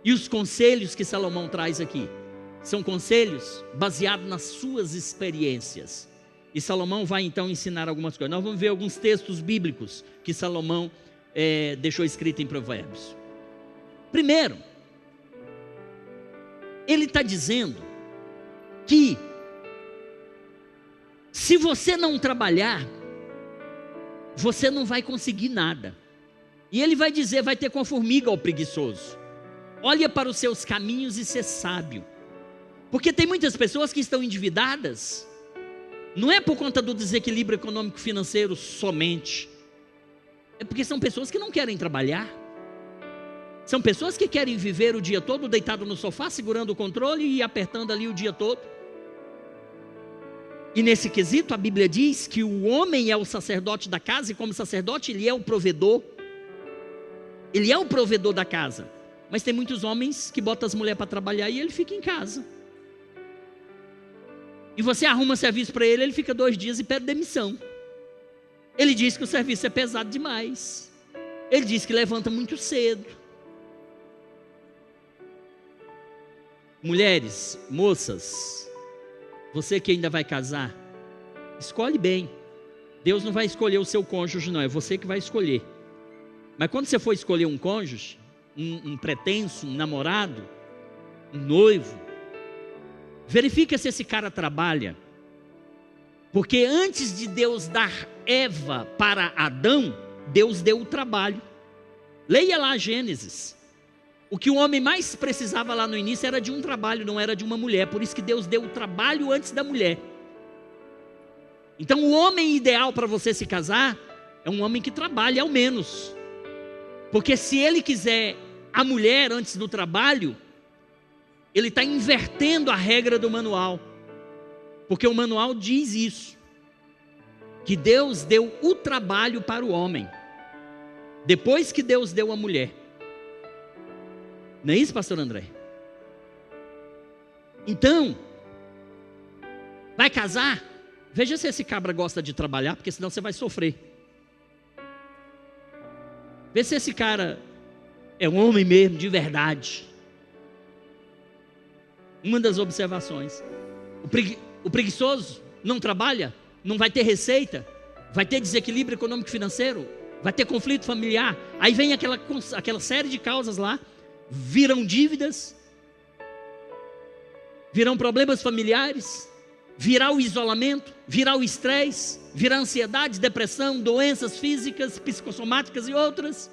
E os conselhos que Salomão traz aqui são conselhos baseados nas suas experiências. E Salomão vai então ensinar algumas coisas. Nós vamos ver alguns textos bíblicos que Salomão deixou escrito em Provérbios. Primeiro, ele está dizendo que se você não trabalhar, você não vai conseguir nada. E ele vai dizer, vai ter com a formiga ao preguiçoso. Olha para os seus caminhos e ser sábio. Porque tem muitas pessoas que estão endividadas, não é por conta do desequilíbrio econômico financeiro somente, é porque são pessoas que não querem trabalhar, são pessoas que querem viver o dia todo deitado no sofá, segurando o controle e apertando ali o dia todo. E nesse quesito a Bíblia diz que o homem é o sacerdote da casa, e como sacerdote ele é o provedor, ele é o provedor da casa. Mas tem muitos homens que botam as mulheres para trabalhar e ele fica em casa. E você arruma serviço para ele, ele fica 2 dias e pede demissão. Ele diz que o serviço é pesado demais. Ele diz que levanta muito cedo. Mulheres, moças, você que ainda vai casar, escolhe bem. Deus não vai escolher o seu cônjuge não, é você que vai escolher. Mas quando você for escolher um cônjuge, um pretenso, um namorado, um noivo, verifica se esse cara trabalha. Porque antes de Deus dar Eva para Adão, Deus deu o trabalho. Leia lá Gênesis. O que o homem mais precisava lá no início era de um trabalho, não era de uma mulher. Por isso que Deus deu o trabalho antes da mulher. Então o homem ideal para você se casar é um homem que trabalha ao menos. Porque se ele quiser a mulher antes do trabalho, ele está invertendo a regra do manual. Porque o manual diz isso, que Deus deu o trabalho para o homem, depois que Deus deu a mulher. Não é isso, pastor André? Então, vai casar? Veja se esse cabra gosta de trabalhar, porque senão você vai sofrer. Vê se esse cara é um homem mesmo, de verdade. Uma das observações. O preguiçoso não trabalha, não vai ter receita, vai ter desequilíbrio econômico financeiro. vai ter conflito familiar. Aí vem aquela série de causas lá, viram dívidas, virão problemas familiares, virá o isolamento, virá o estresse, virá ansiedade, depressão, doenças físicas, psicossomáticas e outras.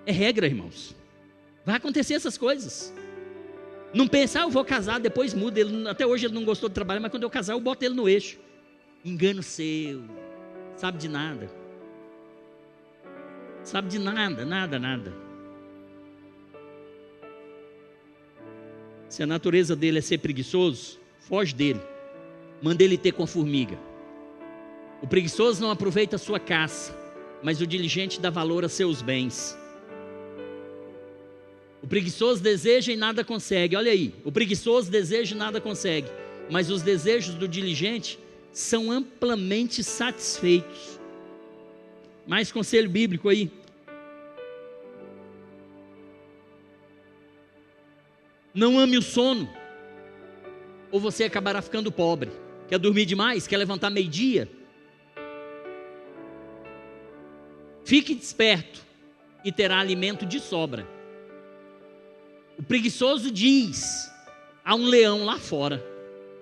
É regra, irmãos. Vai acontecer essas coisas. Não pensa, eu vou casar, depois muda. Até hoje ele não gostou de trabalhar, mas quando eu casar eu boto ele no eixo. Engano seu, sabe de nada. Sabe de nada, nada. Se a natureza dele é ser preguiçoso, foge dele. Manda ele ter com a formiga. O preguiçoso não aproveita a sua caça, mas o diligente dá valor a seus bens. O preguiçoso deseja e nada consegue. Olha aí, o preguiçoso deseja e nada consegue, mas os desejos do diligente são amplamente satisfeitos. Mais conselho bíblico aí. Não ame o sono, ou você acabará ficando pobre. Quer dormir demais? Quer levantar meio-dia? Fique desperto e terá alimento de sobra. O preguiçoso diz: há um leão lá fora.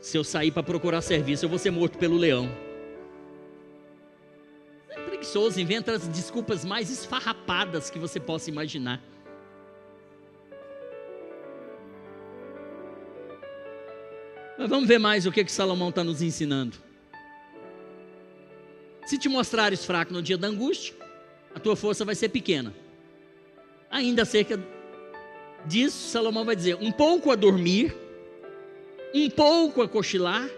Se eu sair para procurar serviço, eu vou ser morto pelo leão. É preguiçoso, inventa as desculpas mais esfarrapadas que você possa imaginar. Mas vamos ver mais o que Salomão está nos ensinando. Se te mostrares fraco no dia da angústia, a tua força vai ser pequena. Ainda acerca disso, Salomão vai dizer: um pouco a dormir, um pouco a cochilar,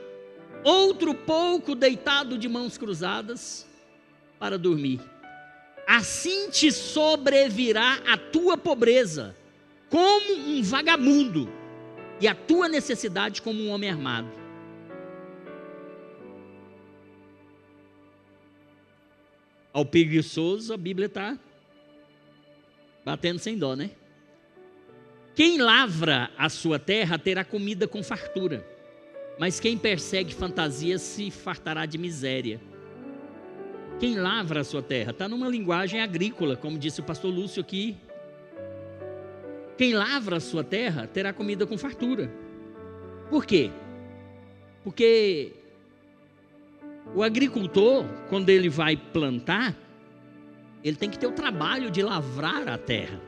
outro pouco deitado de mãos cruzadas para dormir. Assim te sobrevirá a tua pobreza como um vagabundo, e a tua necessidade como um homem armado. Ao preguiçoso, a Bíblia está batendo sem dó, né? Quem lavra a sua terra terá comida com fartura, mas quem persegue fantasias se fartará de miséria. Quem lavra a sua terra, está numa linguagem agrícola, como disse o pastor Lúcio aqui. Quem lavra a sua terra terá comida com fartura. Por quê? Porque o agricultor, quando ele vai plantar, ele tem que ter o trabalho de lavrar a terra.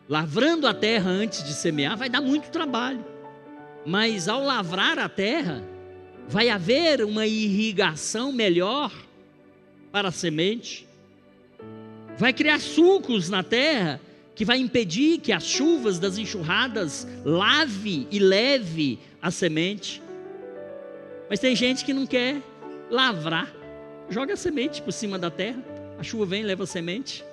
Lavrando a terra antes de semear vai dar muito trabalho. Mas ao lavrar a terra, vai haver uma irrigação melhor para a semente. Vai criar sulcos na terra que vai impedir que as chuvas das enxurradas lave e leve a semente. Mas tem gente que não quer lavrar, joga a semente por cima da terra, a chuva vem e leva a semente.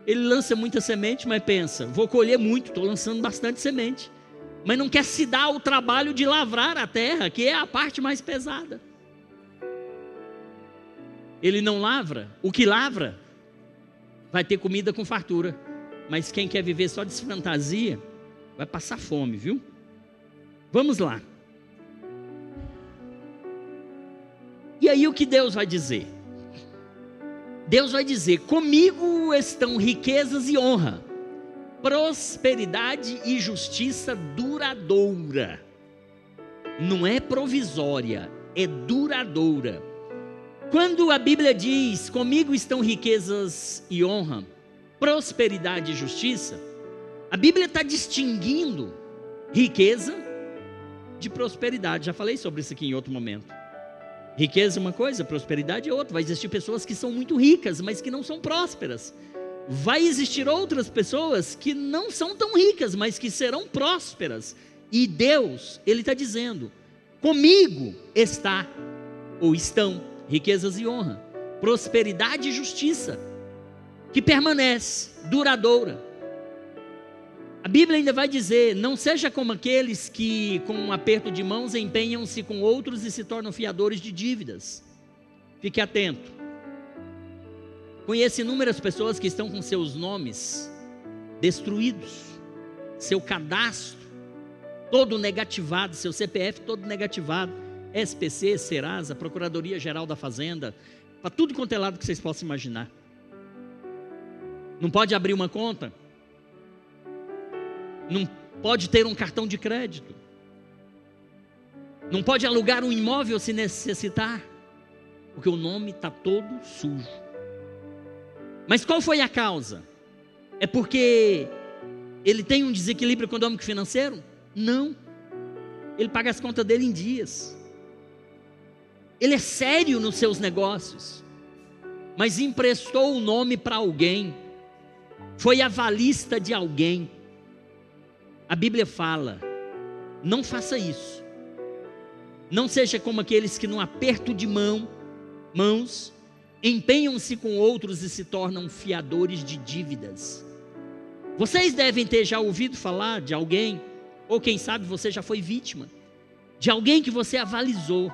Ele lança muita semente, mas pensa: vou colher muito, estou lançando bastante semente. Mas não quer se dar o trabalho de lavrar a terra, que é a parte mais pesada. Ele não lavra, o que lavra vai ter comida com fartura. Mas quem quer viver só de fantasia, vai passar fome, viu? Vamos lá. E aí o que Deus vai dizer? Deus vai dizer: comigo estão riquezas e honra, prosperidade e justiça duradoura. Não é provisória, é duradoura. Quando a Bíblia diz: comigo estão riquezas e honra, prosperidade e justiça, a Bíblia está distinguindo riqueza de prosperidade. Já falei sobre isso aqui em outro momento. Riqueza é uma coisa, prosperidade é outra. Vai existir pessoas que são muito ricas, mas que não são prósperas. Vai existir outras pessoas que não são tão ricas, mas que serão prósperas. E Deus, Ele está dizendo: comigo está, ou estão, riquezas e honra, prosperidade e justiça, que permanece, duradoura. A Bíblia ainda vai dizer: não seja como aqueles que com um aperto de mãos empenham-se com outros e se tornam fiadores de dívidas. Fique atento. Conheço inúmeras pessoas que estão com seus nomes destruídos, seu cadastro todo negativado, seu CPF todo negativado, SPC, Serasa, Procuradoria-Geral da Fazenda, para tudo quanto é lado que vocês possam imaginar. Não pode abrir uma conta, não pode ter um cartão de crédito, não pode alugar um imóvel se necessitar, porque o nome está todo sujo. Mas qual foi a causa? É porque ele tem um desequilíbrio econômico financeiro? Não. Ele paga as contas dele em dias. Ele é sério nos seus negócios, mas emprestou o nome para alguém, foi avalista de alguém. A Bíblia fala: não faça isso. Não seja como aqueles que num aperto de mãos empenham-se com outros e se tornam fiadores de dívidas. Vocês devem ter já ouvido falar de alguém, ou quem sabe você já foi vítima, de alguém que você avalizou.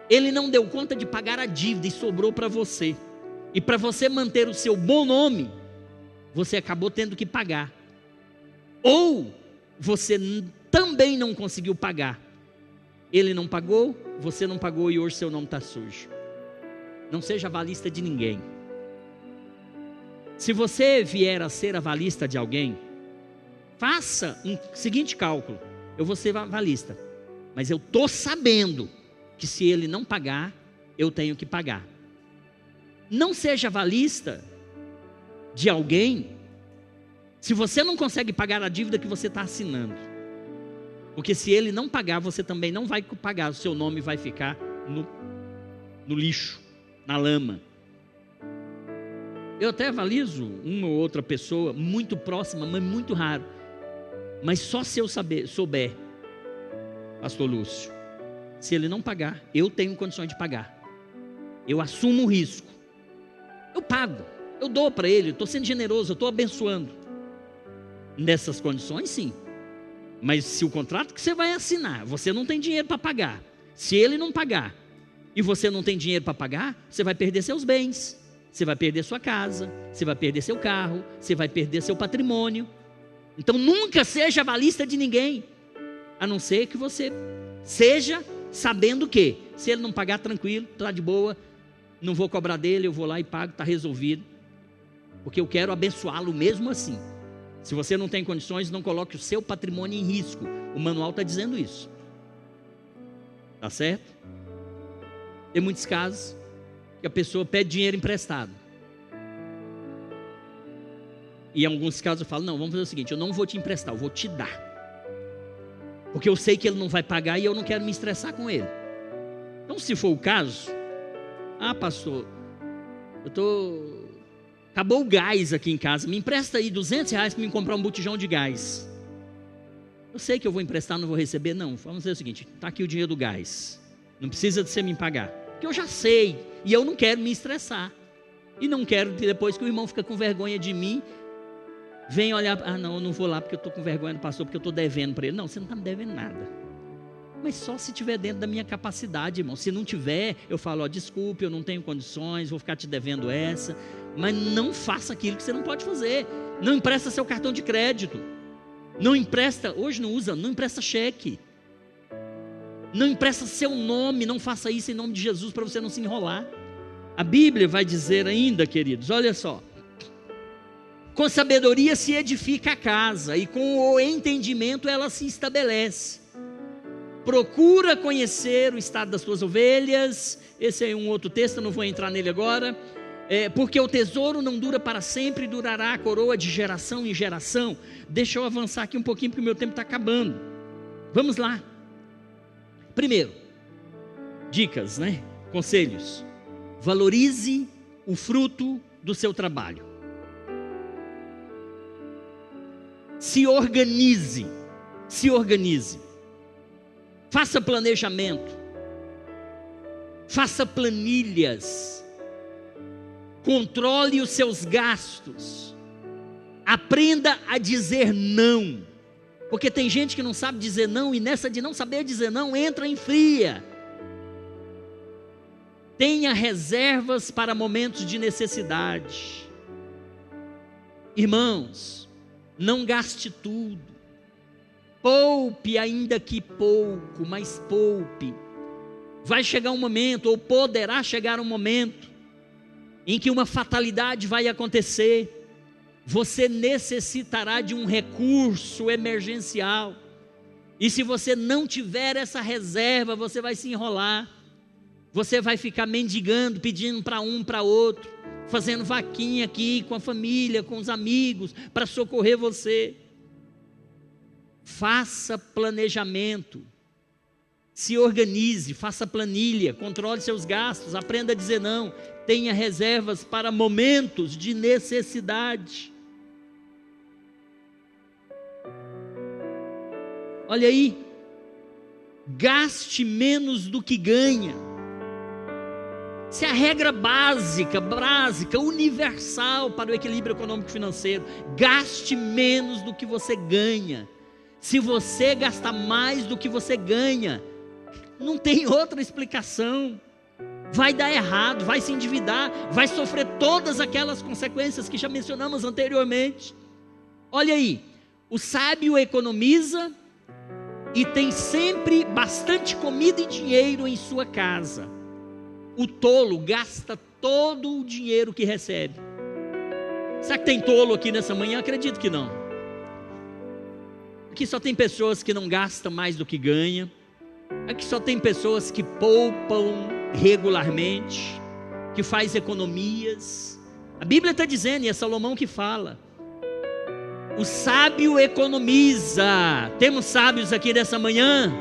Ele não deu conta de pagar a dívida e sobrou para você. E para você manter o seu bom nome, você acabou tendo que pagar. Ou você também não conseguiu pagar. Ele não pagou, você não pagou e hoje seu nome está sujo. Não seja avalista de ninguém. Se você vier a ser avalista de alguém, faça um seguinte cálculo: eu vou ser avalista, mas eu estou sabendo que se ele não pagar, eu tenho que pagar. Não seja avalista de alguém se você não consegue pagar a dívida que você está assinando, porque se ele não pagar, você também não vai pagar, o seu nome vai ficar no lixo, na lama. Eu até avalizo uma ou outra pessoa muito próxima, mas muito raro, mas só se eu souber, pastor Lúcio, se ele não pagar, eu tenho condições de pagar, eu assumo o risco, eu pago, eu dou para ele, estou sendo generoso, eu estou abençoando. Nessas condições, sim. Mas se o contrato que você vai assinar, você não tem dinheiro para pagar, se ele não pagar, e você não tem dinheiro para pagar, você vai perder seus bens, você vai perder sua casa, você vai perder seu carro, você vai perder seu patrimônio. Então nunca seja avalista de ninguém, a não ser que você seja sabendo que, se ele não pagar, tranquilo, está de boa, não vou cobrar dele, eu vou lá e pago, está resolvido, porque eu quero abençoá-lo mesmo assim. Se você não tem condições, não coloque o seu patrimônio em risco. O manual está dizendo isso. Tá certo? Tem muitos casos que a pessoa pede dinheiro emprestado. E em alguns casos eu falo: não, vamos fazer o seguinte, eu não vou te emprestar, eu vou te dar. Porque eu sei que ele não vai pagar e eu não quero me estressar com ele. Então, se for o caso, pastor, acabou o gás aqui em casa, me empresta aí R$200 para me comprar um botijão de gás. Eu sei que eu vou emprestar, não vou receber. Não, vamos fazer o seguinte: está aqui o dinheiro do gás, não precisa de você me pagar, porque eu já sei, e eu não quero me estressar, e não quero que depois que o irmão fica com vergonha de mim, venha olhar: não, eu não vou lá porque eu estou com vergonha do pastor, porque eu estou devendo para ele. Não, você não está me devendo nada, mas só se tiver dentro da minha capacidade, irmão. Se não tiver, eu falo: desculpe, eu não tenho condições, vou ficar te devendo essa. Mas não faça aquilo que você não pode fazer. Não empresta seu cartão de crédito, não empresta, hoje não usa, não empresta cheque, não empresta seu nome. Não faça isso em nome de Jesus, para você não se enrolar. A Bíblia vai dizer ainda, queridos, olha só: com sabedoria se edifica a casa, e com o entendimento ela se estabelece. Procura conhecer o estado das tuas ovelhas. Esse é um outro texto, eu não vou entrar nele agora. Porque o tesouro não dura para sempre, durará a coroa de geração em geração. Deixa eu avançar aqui um pouquinho, porque o meu tempo está acabando. Vamos lá. Primeiro, dicas, conselhos: valorize o fruto do seu trabalho. Se organize, faça planejamento, faça planilhas, controle os seus gastos, aprenda a dizer não, porque tem gente que não sabe dizer não, e nessa de não saber dizer não, entra em fria. Tenha reservas para momentos de necessidade. Irmãos, não gaste tudo, poupe ainda que pouco, mas poupe. vai chegar um momento, ou poderá chegar um momento, em que uma fatalidade vai acontecer. Você necessitará de um recurso emergencial. E se você não tiver essa reserva, você vai se enrolar. Você vai ficar mendigando, pedindo para um, para outro, fazendo vaquinha aqui com a família, com os amigos, para socorrer você. Faça planejamento. Se organize, faça planilha, controle seus gastos, aprenda a dizer não. Tenha reservas para momentos de necessidade. Olha aí, gaste menos do que ganha. Essa é a regra básica, universal para o equilíbrio econômico e financeiro. Gaste menos do que você ganha. Se você gastar mais do que você ganha, não tem outra explicação. Vai dar errado, vai se endividar, vai sofrer todas aquelas consequências que já mencionamos anteriormente. Olha aí, o sábio economiza e tem sempre bastante comida e dinheiro em sua casa. O tolo gasta todo o dinheiro que recebe. Será que tem tolo aqui nessa manhã? Acredito que não. Aqui só tem pessoas que não gastam mais do que ganham. Aqui só tem pessoas que poupam regularmente, que faz economias. A Bíblia está dizendo, e é Salomão que fala, o sábio economiza. Temos sábios aqui nessa manhã?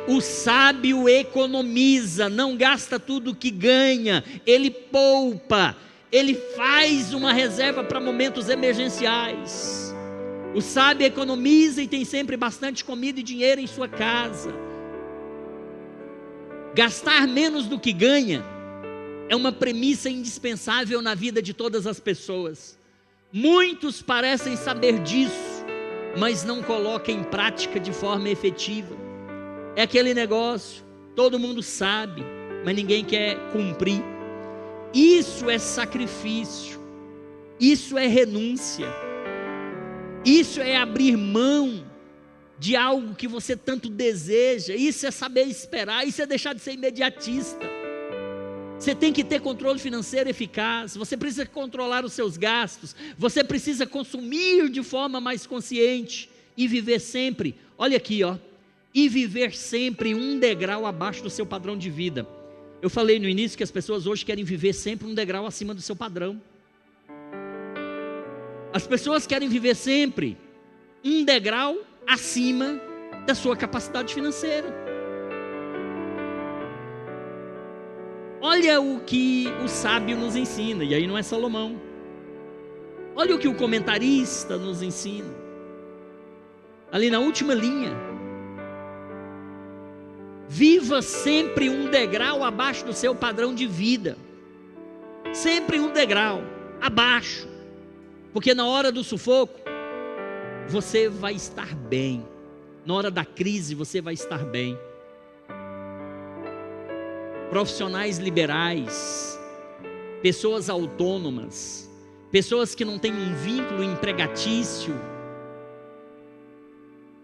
O sábio economiza, não gasta tudo que ganha, ele poupa, ele faz uma reserva para momentos emergenciais. O sábio economiza e tem sempre bastante comida e dinheiro em sua casa. Gastar menos do que ganha é uma premissa indispensável na vida de todas as pessoas. Muitos parecem saber disso, mas não colocam em prática de forma efetiva. É aquele negócio, todo mundo sabe, mas ninguém quer cumprir. Isso é sacrifício, isso é renúncia, isso é abrir mão de algo que você tanto deseja, isso é saber esperar, isso é deixar de ser imediatista. Você tem que ter controle financeiro eficaz, você precisa controlar os seus gastos, você precisa consumir de forma mais consciente e viver sempre, olha aqui e viver sempre um degrau abaixo do seu padrão de vida. Eu falei no início que as pessoas hoje querem viver sempre um degrau acima do seu padrão. As pessoas querem viver sempre um degrau acima da sua capacidade financeira. Olha o que o sábio nos ensina, e aí não é Salomão. Olha o que o comentarista nos ensina. Ali na última linha. Viva sempre um degrau abaixo do seu padrão de vida. Sempre um degrau abaixo. Porque na hora do sufoco, você vai estar bem. Na hora da crise, você vai estar bem. Profissionais liberais, pessoas autônomas, pessoas que não têm um vínculo empregatício,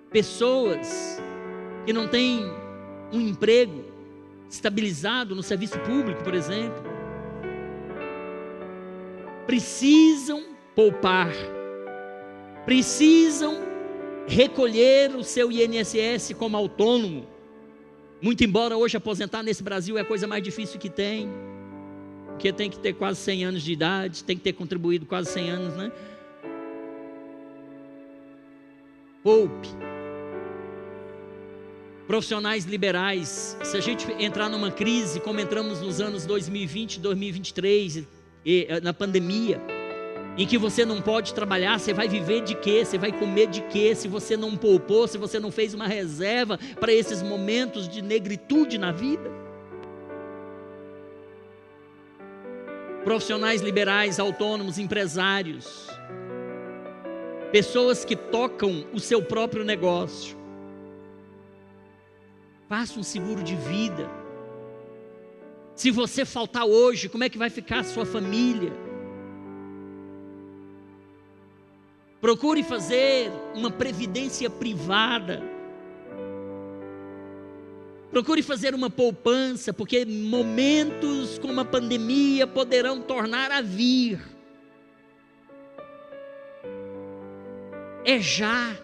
pessoas que não têm um emprego estabilizado no serviço público, por exemplo, precisam poupar, precisam recolher o seu INSS como autônomo. Muito embora hoje aposentar nesse Brasil é a coisa mais difícil que tem, porque tem que ter quase 100 anos de idade, tem que ter contribuído quase 100 anos, né? Poupe. Profissionais liberais, se a gente entrar numa crise, como entramos nos anos 2020, 2023, na pandemia, em que você não pode trabalhar, você vai viver de quê? Você vai comer de quê? Se você não poupou, se você não fez uma reserva para esses momentos de negritude na vida. Profissionais liberais, autônomos, empresários, pessoas que tocam o seu próprio negócio, faça um seguro de vida. Se você faltar hoje, como é que vai ficar a sua família? Procure fazer uma previdência privada. Procure fazer uma poupança, porque momentos como a pandemia poderão tornar a vir. É já,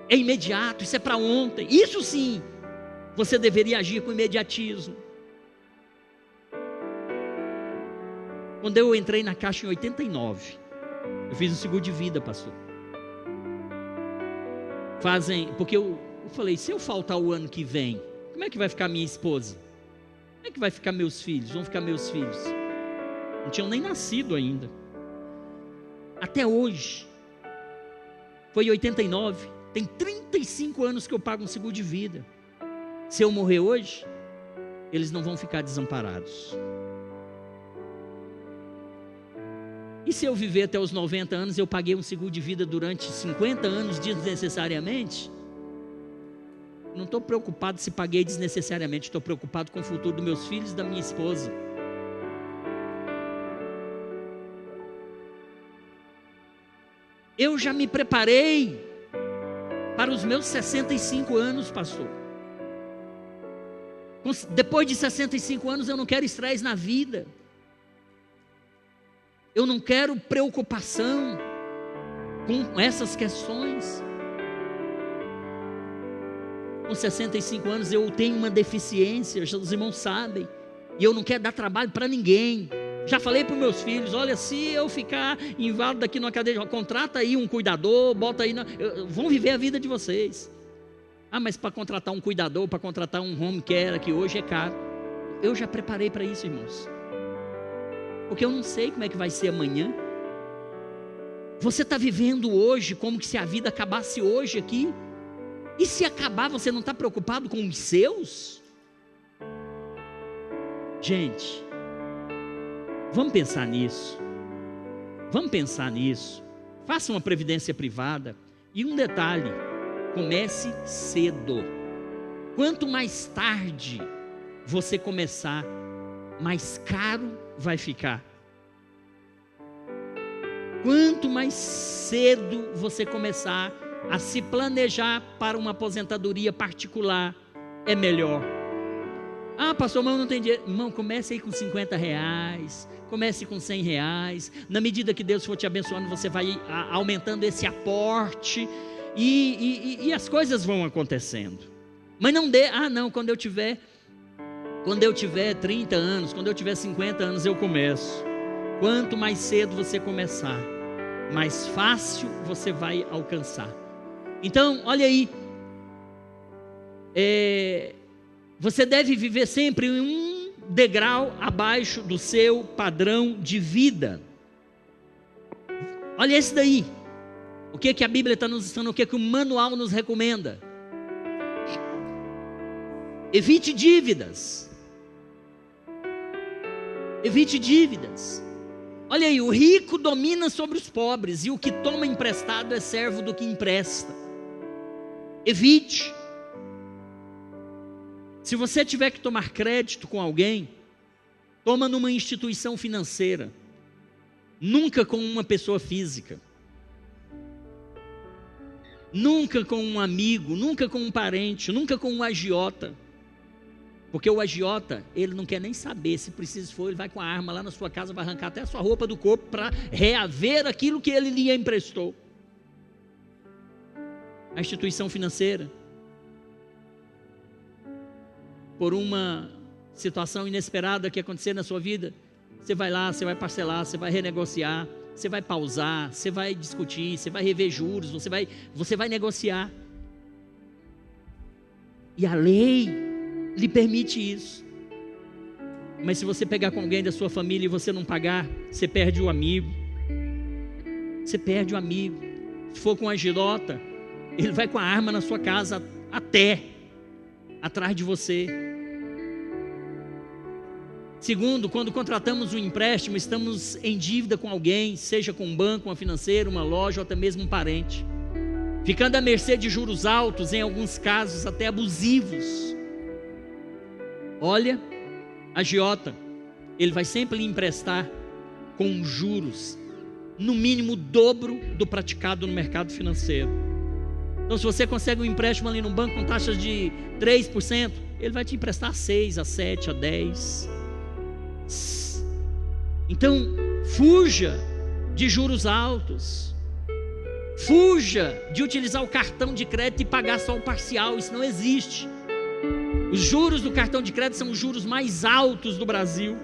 é imediato, isso é para ontem. Isso sim, você deveria agir com imediatismo. Quando eu entrei na Caixa em 89, eu fiz um seguro de vida, pastor. Porque eu falei, se eu faltar o ano que vem, como é que vai ficar minha esposa? Como é que vai ficar meus filhos? Vão ficar meus filhos? Não tinham nem nascido ainda. Até hoje, foi em 89, tem 35 anos que eu pago um seguro de vida. Se eu morrer hoje, eles não vão ficar desamparados. E se eu viver até os 90 anos, eu paguei um seguro de vida durante 50 anos desnecessariamente? Não estou preocupado se paguei desnecessariamente, estou preocupado com o futuro dos meus filhos e da minha esposa. Eu já me preparei para os meus 65 anos, pastor. Depois de 65 anos eu não quero estresse na vida. Eu não quero preocupação com essas questões. Com 65 anos eu tenho uma deficiência, os irmãos sabem, e eu não quero dar trabalho para ninguém. Já falei para os meus filhos, olha, se eu ficar inválido aqui numa cadeira, contrata aí um cuidador, bota aí, vão viver a vida de vocês. Ah, mas para contratar um cuidador, para contratar um home care, que hoje é caro. Eu já preparei para isso, irmãos. Porque eu não sei como é que vai ser amanhã. Você está vivendo hoje como que se a vida acabasse hoje aqui. E se acabar, você não está preocupado com os seus? Gente, vamos pensar nisso. Vamos pensar nisso. Faça uma previdência privada. E um detalhe, comece cedo. Quanto mais tarde você começar, mais caro vai ficar. Quanto mais cedo você começar a se planejar para uma aposentadoria particular, é melhor. Ah, pastor, mas eu não tenho dinheiro. Irmão, comece aí com R$50, comece com R$100. Na medida que Deus for te abençoando, você vai aumentando esse aporte e as coisas vão acontecendo. Mas não dê, quando eu tiver 30 anos, quando eu tiver 50 anos eu começo. Quanto mais cedo você começar, mais fácil você vai alcançar. Então, olha aí, você deve viver sempre um degrau abaixo do seu padrão de vida. Olha esse daí, o que a Bíblia está nos ensinando, o que o manual nos recomenda. Evite dívidas. Evite dívidas. Olha aí, o rico domina sobre os pobres, e o que toma emprestado é servo do que empresta. Evite. Se você tiver que tomar crédito com alguém, toma numa instituição financeira, nunca com uma pessoa física, nunca com um amigo, nunca com um parente, nunca com um agiota. Porque o agiota, ele não quer nem saber, se preciso for, ele vai com a arma lá na sua casa, vai arrancar até a sua roupa do corpo para reaver aquilo que ele lhe emprestou. A instituição financeira, por uma situação inesperada que acontecer na sua vida, você vai lá, você vai parcelar, você vai renegociar, você vai pausar, você vai discutir, você vai rever juros, você vai negociar. E a lei lhe permite isso. Mas se você pegar com alguém da sua família e você não pagar, você perde o amigo. Você perde o amigo. Se for com um agiota, ele vai com a arma na sua casa até atrás de você. Segundo, quando contratamos um empréstimo, estamos em dívida com alguém, seja com um banco, uma financeira, uma loja ou até mesmo um parente, ficando à mercê de juros altos, em alguns casos até abusivos. Olha, agiota, ele vai sempre lhe emprestar com juros, no mínimo o dobro do praticado no mercado financeiro. Então, se você consegue um empréstimo ali no banco com taxas de 3%, ele vai te emprestar a 6, a 7, a 10. Então, fuja de juros altos. Fuja de utilizar o cartão de crédito e pagar só o parcial. Isso não existe. Os juros do cartão de crédito são os juros mais altos do Brasil.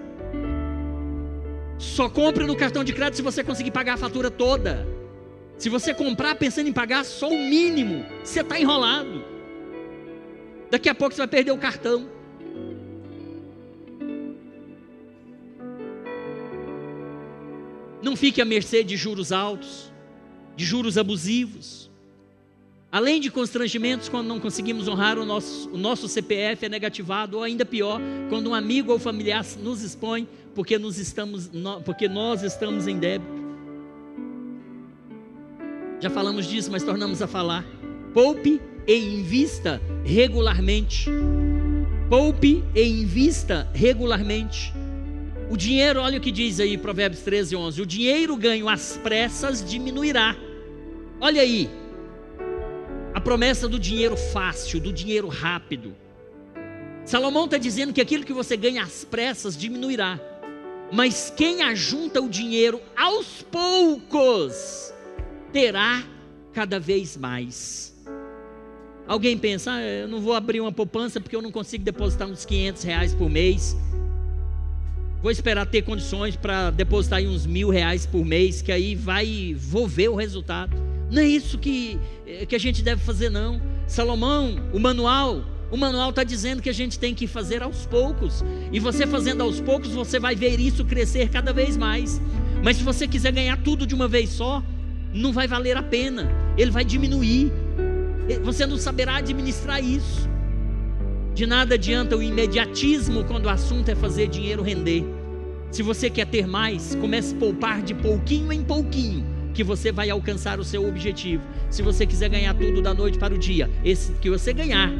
Só compre no cartão de crédito se você conseguir pagar a fatura toda. Se você comprar pensando em pagar só o mínimo, você está enrolado. Daqui a pouco você vai perder o cartão. Não fique à mercê de juros altos, de juros abusivos. Além de constrangimentos quando não conseguimos honrar o nosso CPF é negativado, ou ainda pior, quando um amigo ou familiar nos expõe porque nós estamos em débito. Já falamos disso, mas tornamos a falar. Poupe e invista regularmente. Poupe e invista regularmente. O dinheiro, olha o que diz aí, Provérbios 13:11. O dinheiro ganho às pressas diminuirá. Olha aí, a promessa do dinheiro fácil, do dinheiro rápido. Salomão está dizendo que aquilo que você ganha às pressas diminuirá. Mas quem ajunta o dinheiro aos poucos terá cada vez mais. Alguém pensa, eu não vou abrir uma poupança porque eu não consigo depositar uns R$500 por mês. Vou esperar ter condições para depositar aí uns R$1.000 por mês, que aí vou ver o resultado. Não é isso que a gente deve fazer, não. Salomão, o manual está dizendo que a gente tem que fazer aos poucos. E você fazendo aos poucos, você vai ver isso crescer cada vez mais. Mas se você quiser ganhar tudo de uma vez só, não vai valer a pena. Ele vai diminuir. Você não saberá administrar isso. De nada adianta o imediatismo quando o assunto é fazer dinheiro render. Se você quer ter mais, comece a poupar de pouquinho em pouquinho, que você vai alcançar o seu objetivo. Se você quiser ganhar tudo da noite para o dia, esse que você ganhar,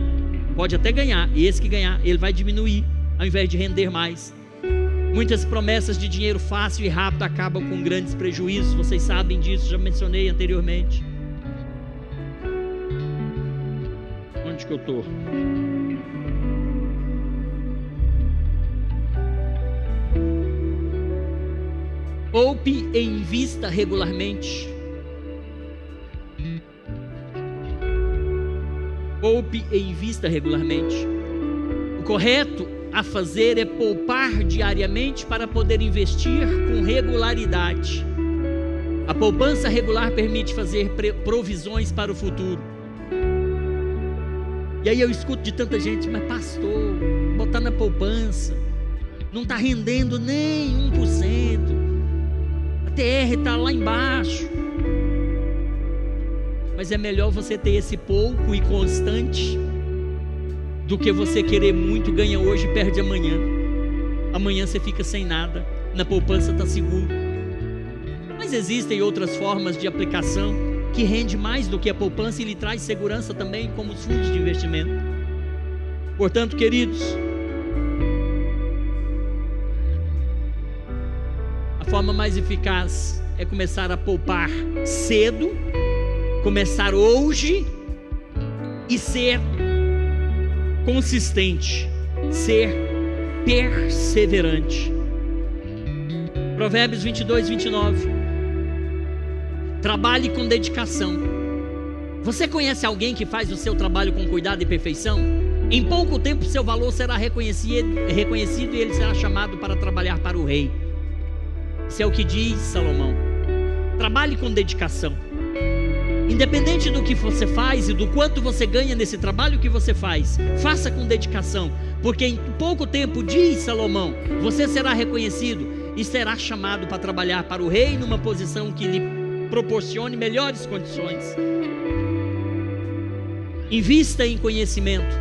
pode até ganhar, e esse que ganhar, ele vai diminuir, ao invés de render mais. Muitas promessas de dinheiro fácil e rápido acabam com grandes prejuízos. Vocês sabem disso, já mencionei anteriormente. Onde que eu estou? Poupe e invista regularmente. Poupe e invista regularmente. O correto a fazer é poupar diariamente para poder investir com regularidade. A poupança regular permite fazer provisões para o futuro. E aí eu escuto de tanta gente, mas pastor, botar na poupança não está rendendo nem 1%. TR está lá embaixo. Mas é melhor você ter esse pouco e constante do que você querer muito, ganha hoje e perde amanhã. Amanhã você fica sem nada. Na poupança está seguro. Mas existem outras formas de aplicação que rende mais do que a poupança e lhe traz segurança também, como os fundos de investimento. Portanto, queridos, a forma mais eficaz é começar a poupar cedo, começar hoje e ser consistente, ser perseverante. Provérbios 22:29. Trabalhe com dedicação. Você conhece alguém que faz o seu trabalho com cuidado e perfeição? Em pouco tempo seu valor será reconhecido e ele será chamado para trabalhar para o rei. Isso é o que diz Salomão. Trabalhe com dedicação. Independente do que você faz e do quanto você ganha nesse trabalho que você faz, faça com dedicação, porque em pouco tempo, diz Salomão, você será reconhecido e será chamado para trabalhar para o rei numa posição que lhe proporcione melhores condições. Invista em conhecimento.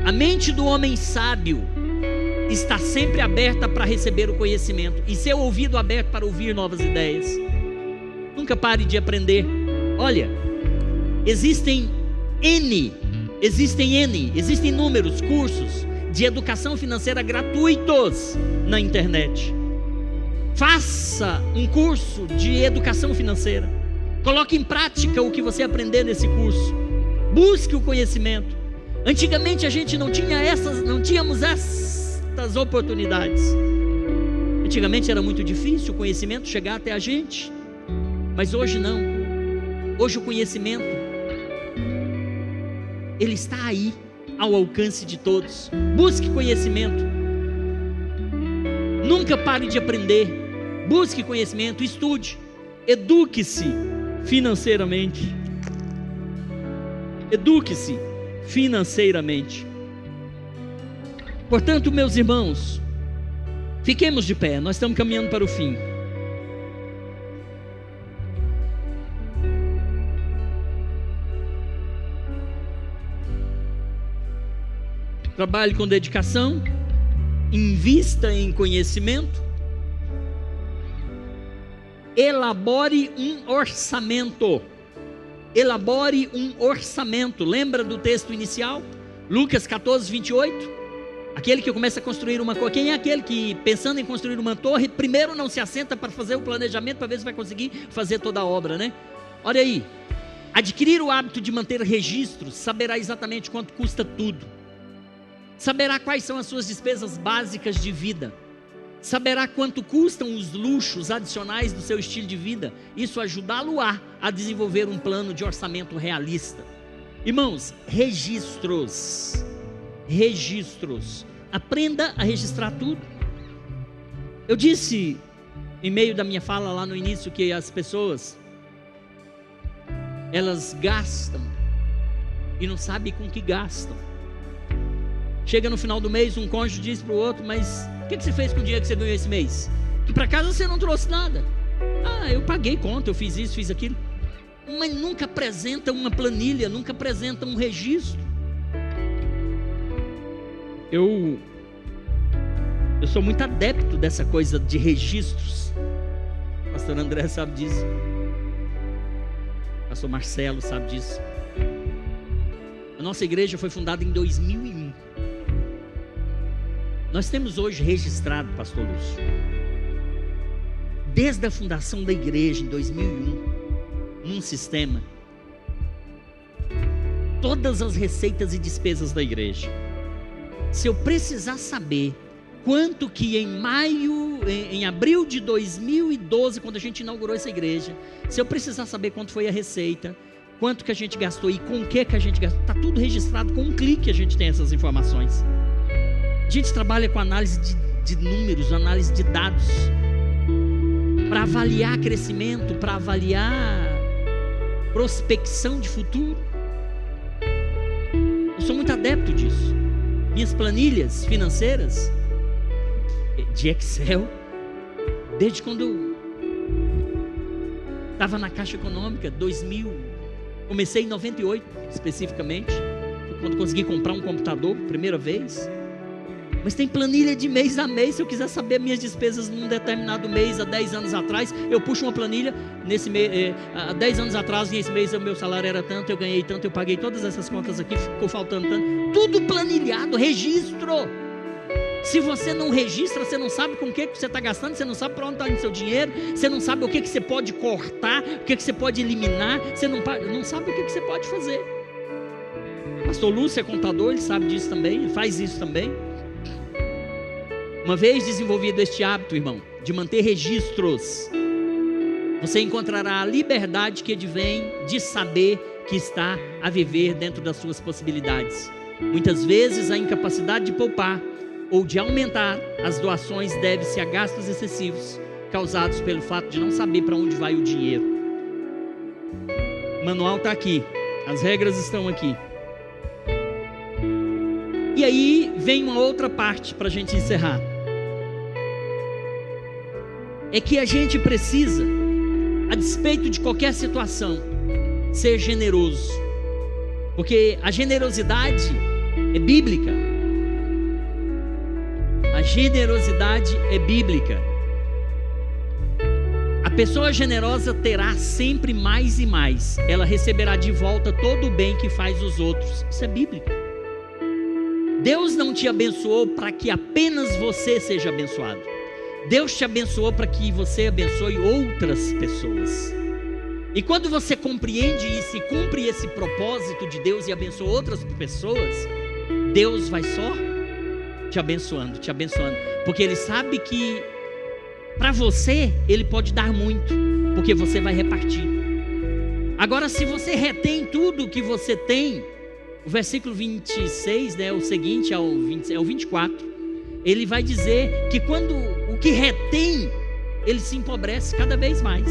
A mente do homem sábio está sempre aberta para receber o conhecimento e seu ouvido aberto para ouvir novas ideias. Nunca pare de aprender. Olha, existem inúmeros cursos de educação financeira gratuitos na internet. Faça um curso de educação financeira. Coloque em prática o que você aprender nesse curso. Busque o conhecimento. Antigamente a gente não tínhamos estas oportunidades. Antigamente era muito difícil o conhecimento chegar até a gente, mas hoje não. Hoje o conhecimento, ele está aí, ao alcance de todos. Busque conhecimento. Nunca pare de aprender. Busque conhecimento, estude, eduque-se financeiramente. Eduque-se financeiramente. Portanto, meus irmãos, fiquemos de pé, nós estamos caminhando para o fim. Trabalhe com dedicação, invista em conhecimento, elabore um orçamento. Elabore um orçamento. Lembra do texto inicial? Lucas 14, 28. Aquele que começa a construir uma coisa. Quem é aquele que, pensando em construir uma torre, primeiro não se assenta para fazer o planejamento, para ver se vai conseguir fazer toda a obra, né? Olha aí. Adquirir o hábito de manter registros, saberá exatamente quanto custa tudo. Saberá quais são as suas despesas básicas de vida. Saberá quanto custam os luxos adicionais do seu estilo de vida. Isso ajudá-lo a desenvolver um plano de orçamento realista. Irmãos, registros. Aprenda a registrar tudo. Eu disse em meio da minha fala lá no início que as pessoas, elas gastam e não sabem com que gastam. Chega no final do mês, um cônjuge diz para o outro: mas o que você fez com o dinheiro que você ganhou esse mês? Que para casa você não trouxe nada. Eu paguei conta, eu fiz isso, fiz aquilo. Mas nunca apresenta uma planilha, nunca apresenta um registro. Eu sou muito adepto dessa coisa de registros. O pastor André sabe disso. O pastor Marcelo sabe disso. A nossa igreja foi fundada em 2001. Nós temos hoje registrado, pastor Lúcio, desde a fundação da igreja em 2001, num sistema, todas as receitas e despesas da igreja. Se eu precisar saber quanto que em abril de 2012, quando a gente inaugurou essa igreja, se eu precisar saber quanto foi a receita, quanto que a gente gastou e com o que a gente gastou, está tudo registrado, com um clique a gente tem essas informações. A gente trabalha com análise de números, análise de dados, para avaliar crescimento, para avaliar prospecção de futuro. Eu sou muito adepto disso. Minhas planilhas financeiras de Excel, desde quando eu estava na Caixa Econômica, 2000, comecei em 98 especificamente, foi quando consegui comprar um computador, primeira vez. Mas tem planilha de mês a mês. Se eu quiser saber minhas despesas num determinado mês, há 10 anos atrás, eu puxo uma planilha, nesse mês, há 10 anos atrás, nesse mês o meu salário era tanto, eu ganhei tanto, eu paguei todas essas contas aqui, ficou faltando tanto, tudo planilhado, registro. Se você não registra, você não sabe com o que você está gastando, você não sabe para onde está indo seu dinheiro, você não sabe o que você pode cortar, o que você pode eliminar, você não sabe o que você pode fazer. O pastor Lúcio é contador, ele sabe disso também, ele faz isso também. Uma vez desenvolvido este hábito, irmão, de manter registros, você encontrará a liberdade que advém de saber que está a viver dentro das suas possibilidades. Muitas vezes a incapacidade de poupar ou de aumentar as doações deve-se a gastos excessivos causados pelo fato de não saber para onde vai o dinheiro. O manual está aqui, as regras estão aqui. E aí vem uma outra parte para a gente encerrar. É que a gente precisa, a despeito de qualquer situação, ser generoso. Porque a generosidade é bíblica. A generosidade é bíblica. A pessoa generosa terá sempre mais e mais. Ela receberá de volta todo o bem que faz os outros. Isso é bíblico. Deus não te abençoou para que apenas você seja abençoado. Deus te abençoou para que você abençoe outras pessoas. E quando você compreende isso e cumpre esse propósito de Deus e abençoa outras pessoas, Deus vai só te abençoando, porque Ele sabe que para você Ele pode dar muito, porque você vai repartir. Agora, se você retém tudo que você tem, o versículo 26, o seguinte ao 24, ele vai dizer que quando o que retém, ele se empobrece cada vez mais.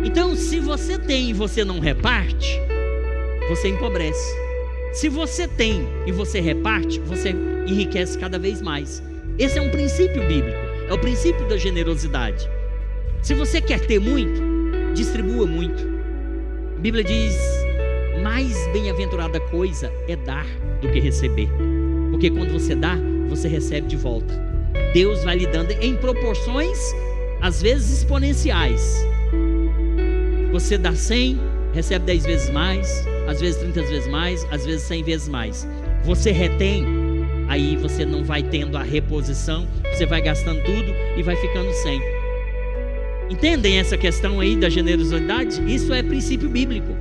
Então, se você tem e você não reparte, você empobrece. Se você tem e você reparte, você enriquece cada vez mais. Esse é um princípio bíblico, é o princípio da generosidade. Se você quer ter muito, distribua muito. A Bíblia diz: mais bem-aventurada coisa é dar do que receber, porque quando você dá, você recebe de volta. Deus vai lhe dando em proporções, às vezes exponenciais. Você dá 100, recebe 10 vezes mais, às vezes 30 vezes mais, às vezes 100 vezes mais. Você retém, aí você não vai tendo a reposição, você vai gastando tudo e vai ficando sem. Entendem essa questão aí da generosidade? Isso é princípio bíblico.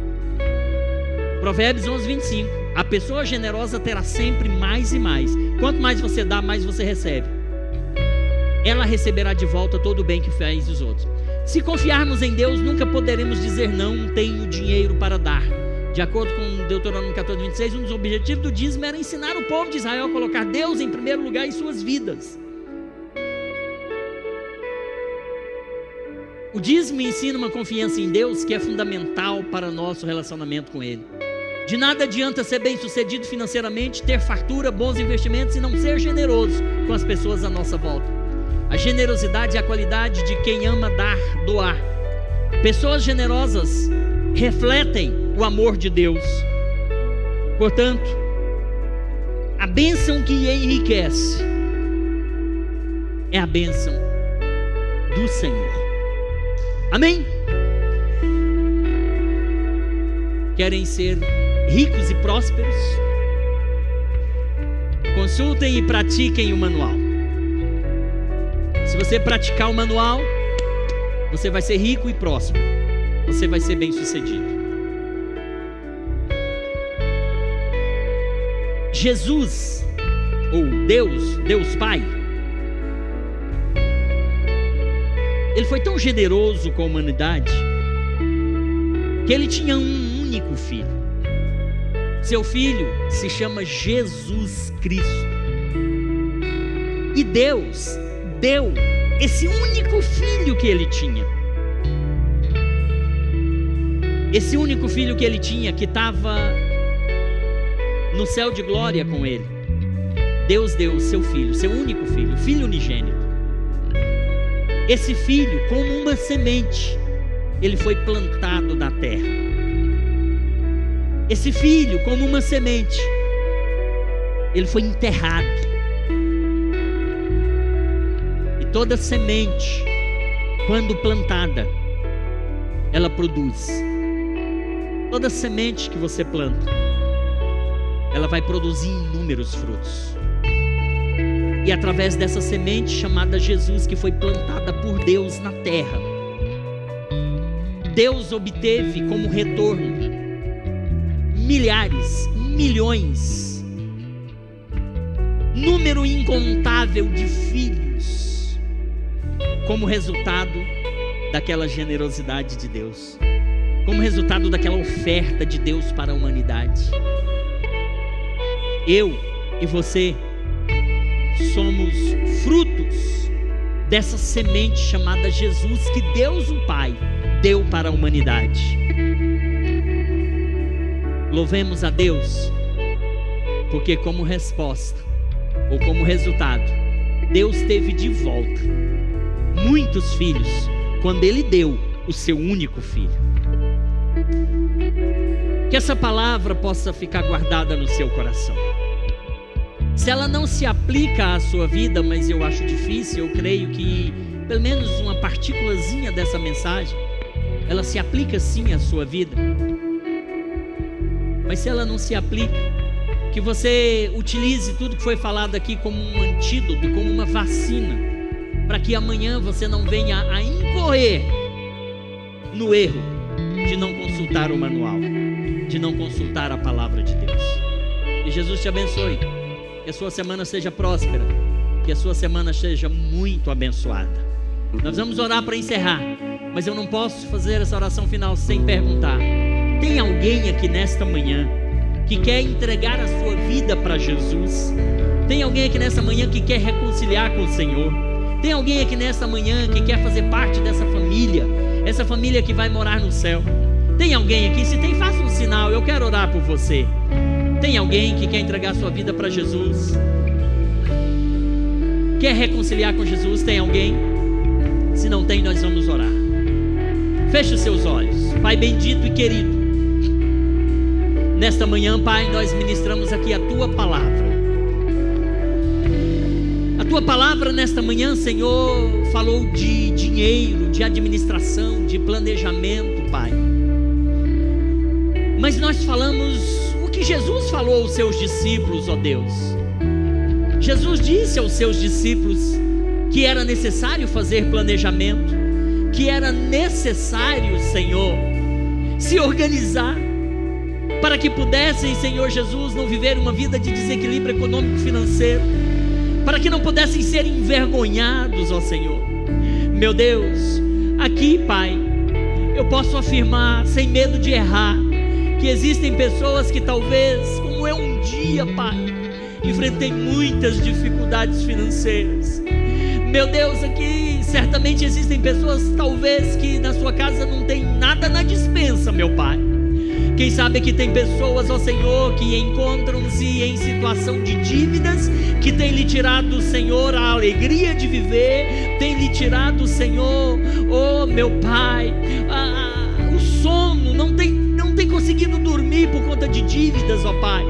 Provérbios 11:25. A pessoa generosa terá sempre mais e mais. Quanto mais você dá, mais você recebe. Ela receberá de volta todo o bem que fez os outros. Se confiarmos em Deus, nunca poderemos dizer não tenho dinheiro para dar. De acordo com Deuteronômio 14:26, um dos objetivos do dízimo era ensinar o povo de Israel a colocar Deus em primeiro lugar em suas vidas. O dízimo ensina uma confiança em Deus que é fundamental para o nosso relacionamento com Ele. De nada adianta ser bem sucedido financeiramente, ter fartura, bons investimentos e não ser generoso com as pessoas à nossa volta. A generosidade é a qualidade de quem ama dar, doar. Pessoas generosas refletem o amor de Deus. Portanto, a bênção que enriquece é a bênção do Senhor. Amém? Querem ser ricos e prósperos? Consultem e pratiquem o manual. Se você praticar o manual, você vai ser rico e próspero. Você vai ser bem sucedido. Jesus, ou Deus Pai, Ele foi tão generoso com a humanidade que Ele tinha um único filho. Seu filho se chama Jesus Cristo. E Deus deu esse único filho que Ele tinha. Esse único filho que Ele tinha, que estava no céu de glória com Ele. Deus deu o seu filho, seu único filho, filho unigênito. Esse filho, como uma semente, ele foi plantado na terra. Esse filho, como uma semente, ele foi enterrado. E toda semente, quando plantada, ela produz. Toda semente que você planta, ela vai produzir inúmeros frutos. E através dessa semente chamada Jesus, que foi plantada por Deus na terra, Deus obteve como retorno milhares, milhões, número incontável de filhos, como resultado daquela generosidade de Deus, como resultado daquela oferta de Deus para a humanidade. Eu e você somos frutos dessa semente chamada Jesus, que Deus o Pai deu para a humanidade. Louvemos a Deus, porque como resposta, ou como resultado, Deus teve de volta muitos filhos, quando Ele deu o seu único filho. Que essa palavra possa ficar guardada no seu coração. Se ela não se aplica à sua vida, mas eu acho difícil, eu creio que pelo menos uma partículazinha dessa mensagem, ela se aplica sim à sua vida. Mas se ela não se aplica, que você utilize tudo que foi falado aqui como um antídoto, como uma vacina, para que amanhã você não venha a incorrer no erro de não consultar o manual, de não consultar a palavra de Deus. E Jesus te abençoe, que a sua semana seja próspera, que a sua semana seja muito abençoada. Nós vamos orar para encerrar, mas eu não posso fazer essa oração final sem perguntar: tem alguém aqui nesta manhã que quer entregar a sua vida para Jesus? Tem alguém aqui nesta manhã que quer reconciliar com o Senhor? Tem alguém aqui nesta manhã que quer fazer parte dessa família, essa família que vai morar no céu? Tem alguém aqui? Se tem, faça um sinal, eu quero orar por você. Tem alguém que quer entregar a sua vida para Jesus? Quer reconciliar com Jesus? Tem alguém? Se não tem, nós vamos orar. Feche os seus olhos. Pai bendito e querido, nesta manhã, Pai, nós ministramos aqui a Tua palavra. A Tua palavra nesta manhã, Senhor, falou de dinheiro, de administração, de planejamento, Pai. Mas nós falamos o que Jesus falou aos seus discípulos, ó Deus. Jesus disse aos seus discípulos que era necessário fazer planejamento, que era necessário, Senhor, se organizar, para que pudessem, Senhor Jesus, não viver uma vida de desequilíbrio econômico e financeiro, para que não pudessem ser envergonhados, ó Senhor. Meu Deus, aqui, Pai, eu posso afirmar, sem medo de errar, que existem pessoas que talvez, como eu um dia, Pai, enfrentei muitas dificuldades financeiras. Meu Deus, aqui certamente existem pessoas talvez que na sua casa não tem nada na despensa, meu Pai. Quem sabe que tem pessoas, ó Senhor, que encontram-se em situação de dívidas, que tem lhe tirado, Senhor, a alegria de viver, tem lhe tirado, Senhor, oh meu Pai, o sono, não tem conseguido dormir por conta de dívidas, ó Pai.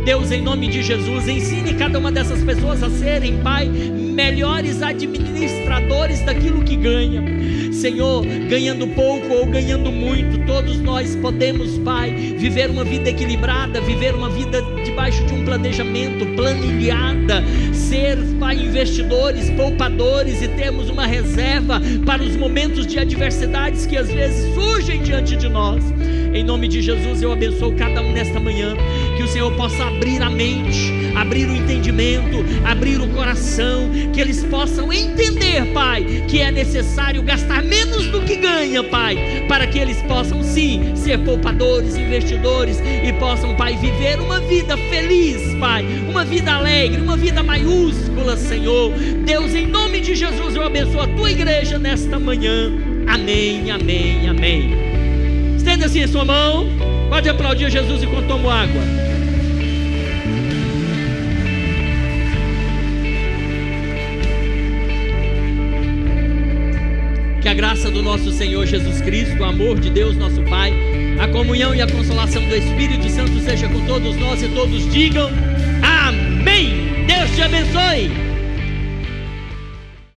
Deus, em nome de Jesus, ensine cada uma dessas pessoas a serem, Pai, melhores administradores daquilo que ganha. Senhor, ganhando pouco ou ganhando muito, todos nós podemos, Pai, viver uma vida equilibrada, viver uma vida debaixo de um planejamento, planilhada, ser, Pai, investidores, poupadores e termos uma reserva para os momentos de adversidades que às vezes surgem diante de nós. Em nome de Jesus, eu abençoo cada um nesta manhã, que o Senhor possa abrir a mente, abrir o entendimento, abrir o coração, que eles possam entender, Pai, que é necessário gastar menos do que ganha, Pai, para que eles possam sim ser poupadores, investidores e possam, Pai, viver uma vida feliz, Pai, uma vida alegre, uma vida maiúscula, Senhor. Deus, em nome de Jesus, eu abençoo a Tua igreja nesta manhã. Amém, amém, amém. Estenda assim a sua mão. Pode aplaudir Jesus enquanto tomo água. Que a graça do nosso Senhor Jesus Cristo, o amor de Deus nosso Pai, a comunhão e a consolação do Espírito Santo seja com todos nós e todos digam amém. Deus te abençoe.